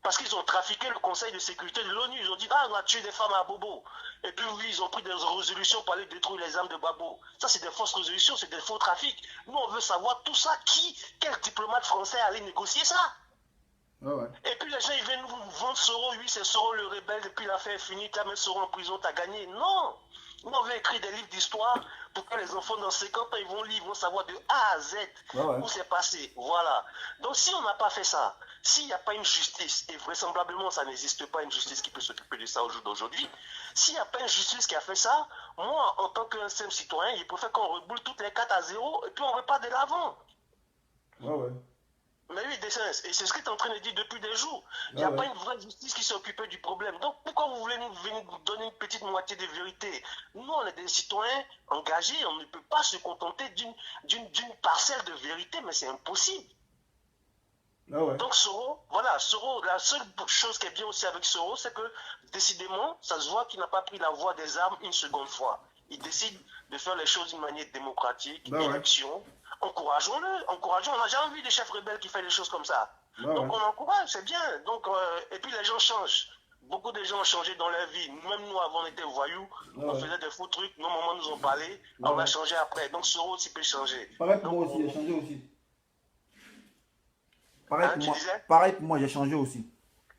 Parce qu'ils ont trafiqué le Conseil de sécurité de l'ONU. Ils ont dit, ah, on a tué des femmes à Bobo. Et puis oui, ils ont pris des résolutions pour aller détruire les armes de Babo. Ça, c'est des fausses résolutions, c'est des faux trafics. Nous, on veut savoir tout ça. Quel diplomate français allait négocier ça? Ah ouais. Et puis les gens, ils viennent nous vendre Soro. Oui, c'est Soro le rebelle. Et puis l'affaire est finie. Tu as mis Soro en prison, tu as gagné. Non. Nous, on veut écrire des livres d'histoire pour que les enfants dans 50 ans, ils vont lire, ils vont savoir de A à Z où c'est passé. Voilà. Donc, si on n'a pas fait ça, s'il n'y a pas une justice, et vraisemblablement, ça n'existe pas une justice qui peut s'occuper de ça au jour d'aujourd'hui, s'il n'y a pas une justice qui a fait ça, moi, en tant qu'un simple citoyen, il préfère qu'on reboule toutes les 4 à 0 et puis on repart de l'avant. Ah ouais. Mais oui, Dessens, et c'est ce que tu es en train de dire depuis des jours. Il n'y a pas une vraie justice qui s'est occupée du problème. Donc pourquoi vous voulez nous donner une petite moitié de vérité? Nous, on est des citoyens engagés, on ne peut pas se contenter d'une parcelle de vérité, mais c'est impossible. Ah ouais. Donc Soro, voilà, Soro, la seule chose qui est bien aussi avec Soro, c'est que décidément, ça se voit qu'il n'a pas pris la voie des armes une seconde fois. Il décide de faire les choses d'une manière démocratique, élection. Encourageons-le, encourageons. On n'a jamais vu des chefs rebelles qui font des choses comme ça. Donc on encourage, c'est bien. Donc, et puis les gens changent. Beaucoup de gens ont changé dans leur vie. Même nous, avant, on était voyous, on faisait des faux trucs, nos mamans nous ont parlé, on a changé après. Donc Soro aussi peut changer. Pareil pour moi aussi, j'ai changé aussi. Pareil, hein, pour moi. Pareil pour moi, j'ai changé aussi.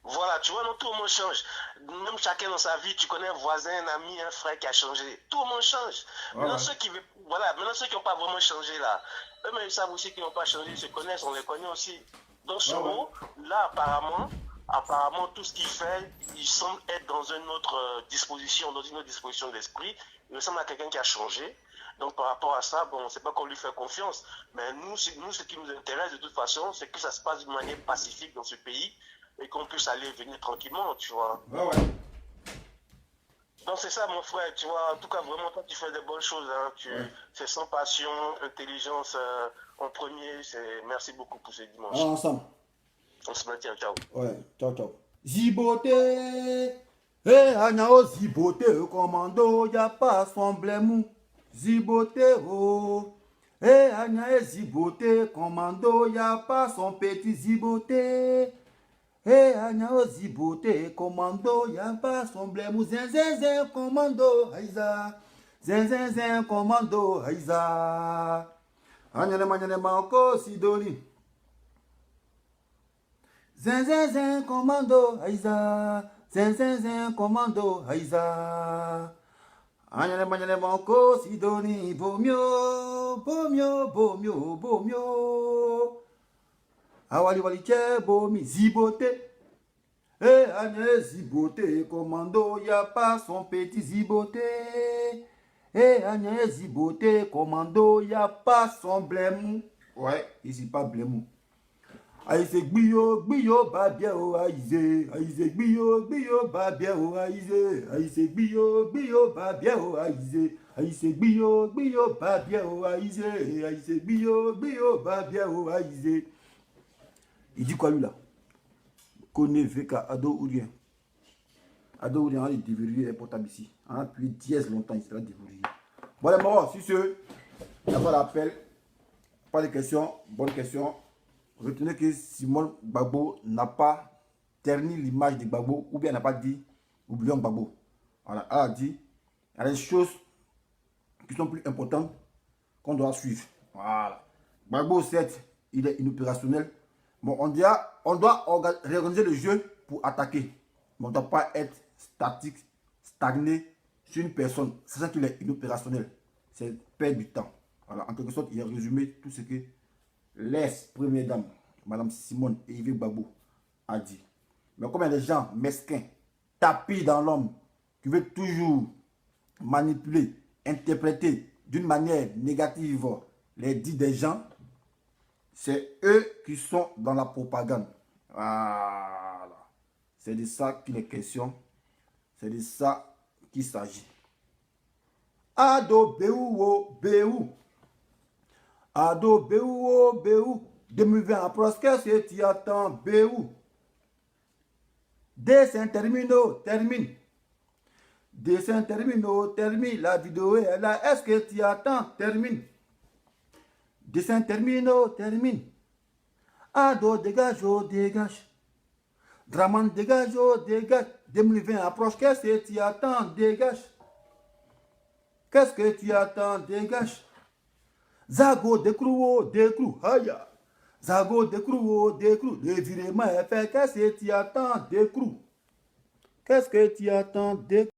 Voilà, tu vois, non, tout le monde change. Même chacun dans sa vie, tu connais un voisin, un ami, un frère qui a changé. Tout le monde change. Maintenant, ceux qui n'ont pas vraiment changé là, eux-mêmes ils savent aussi qu'ils n'ont pas changé, ils se connaissent, on les connaît aussi. Donc, Soro, là, apparemment, tout ce qu'il fait, il semble être dans une autre disposition, d'esprit. Il ressemble à quelqu'un qui a changé. Donc, par rapport à ça, bon, c'est pas qu'on lui fait confiance. Mais nous, ce qui nous intéresse de toute façon, c'est que ça se passe d'une manière pacifique dans ce pays et qu'on puisse aller et venir tranquillement, tu vois. Donc c'est ça mon frère, tu vois, en tout cas vraiment toi tu fais des bonnes choses, hein. C'est sans passion, intelligence en premier, merci beaucoup pour ce dimanche. Alors ensemble. On se maintient, ciao. Ouais, ciao ciao. Ziboté, Agnao Ziboté, commando, y'a pas son blême. Ziboté, oh. Agnao Ziboté, commando, y'a pas son petit Ziboté. Agnao Ziboté, commando, y'a pas son blême. Zin, commando, aïza. Zin, commando, aïza. Agnane, manko, sidoni. Zin, commando, aïza. Zin, commando, aïza. Agnane, manko, sidoni. Bomio. Awali che bomi Ziboté. Agnès Ziboté, commando, y'a pas son petit Ziboté. Agnès Ziboté, commando, y'a pas son blême. Ouais, ici pas blême. Aïe, gbio, ba bien, oh, aïe, gbio, ba bien, oh, aïe, gbio, ba bien, oh, aïe, gbio, ba bien, oh, aïe, gbio, ba bien, oh, aïe. Il dit quoi lui là? Connaît VK Ado ou rien. Ado ou rien, on a déverrouillé les portables ici. On a appuyé dièse longtemps, il sera déverrouillé. Bon les morts, si ce, il n'y a pas d'appel, pas de questions, bonne question. Retenez que Simone Gbagbo n'a pas terni l'image de Gbagbo ou bien n'a pas dit oublions Gbagbo. Voilà, elle a dit il y a des choses qui sont plus importantes qu'on doit suivre. Voilà. Gbagbo, certes, il est inopérationnel. Bon, on doit réorganiser le jeu pour attaquer. Mais on ne doit pas être statique, stagné sur une personne. C'est ça qu'il est inopérationnel. C'est perdre du temps. Voilà, en quelque sorte, il a résumé tout ce que l'ex-première dame, Madame Simone et Yves Gbagbo, a dit. Mais comme il y a des gens mesquins, tapis dans l'homme, qui veulent toujours manipuler, interpréter d'une manière négative les dits des gens, c'est eux qui sont dans la propagande. Voilà. C'est de ça qu'il est question. C'est de ça qu'il s'agit. Ado Béou, Béou. Ado Béou, Béou. 2020 approche, qu'est-ce que tu attends, Béou? Dessin terminaux, termine. Dessin terminaux, termine. La vidéo est là. Est-ce que tu attends? Termine. Dessin terminaux, termine. Ado dégage, oh dégage. Draman dégage, oh dégage. 2020 approche, qu'est-ce que tu attends? Dégage. Qu'est-ce que tu attends? Dégage. Zago décrou, oh décrou. Haya. Zago décrou, oh décrou. Le virement est fait. Qu'est-ce que tu attends? Décrou. Qu'est-ce que tu attends? Décrou.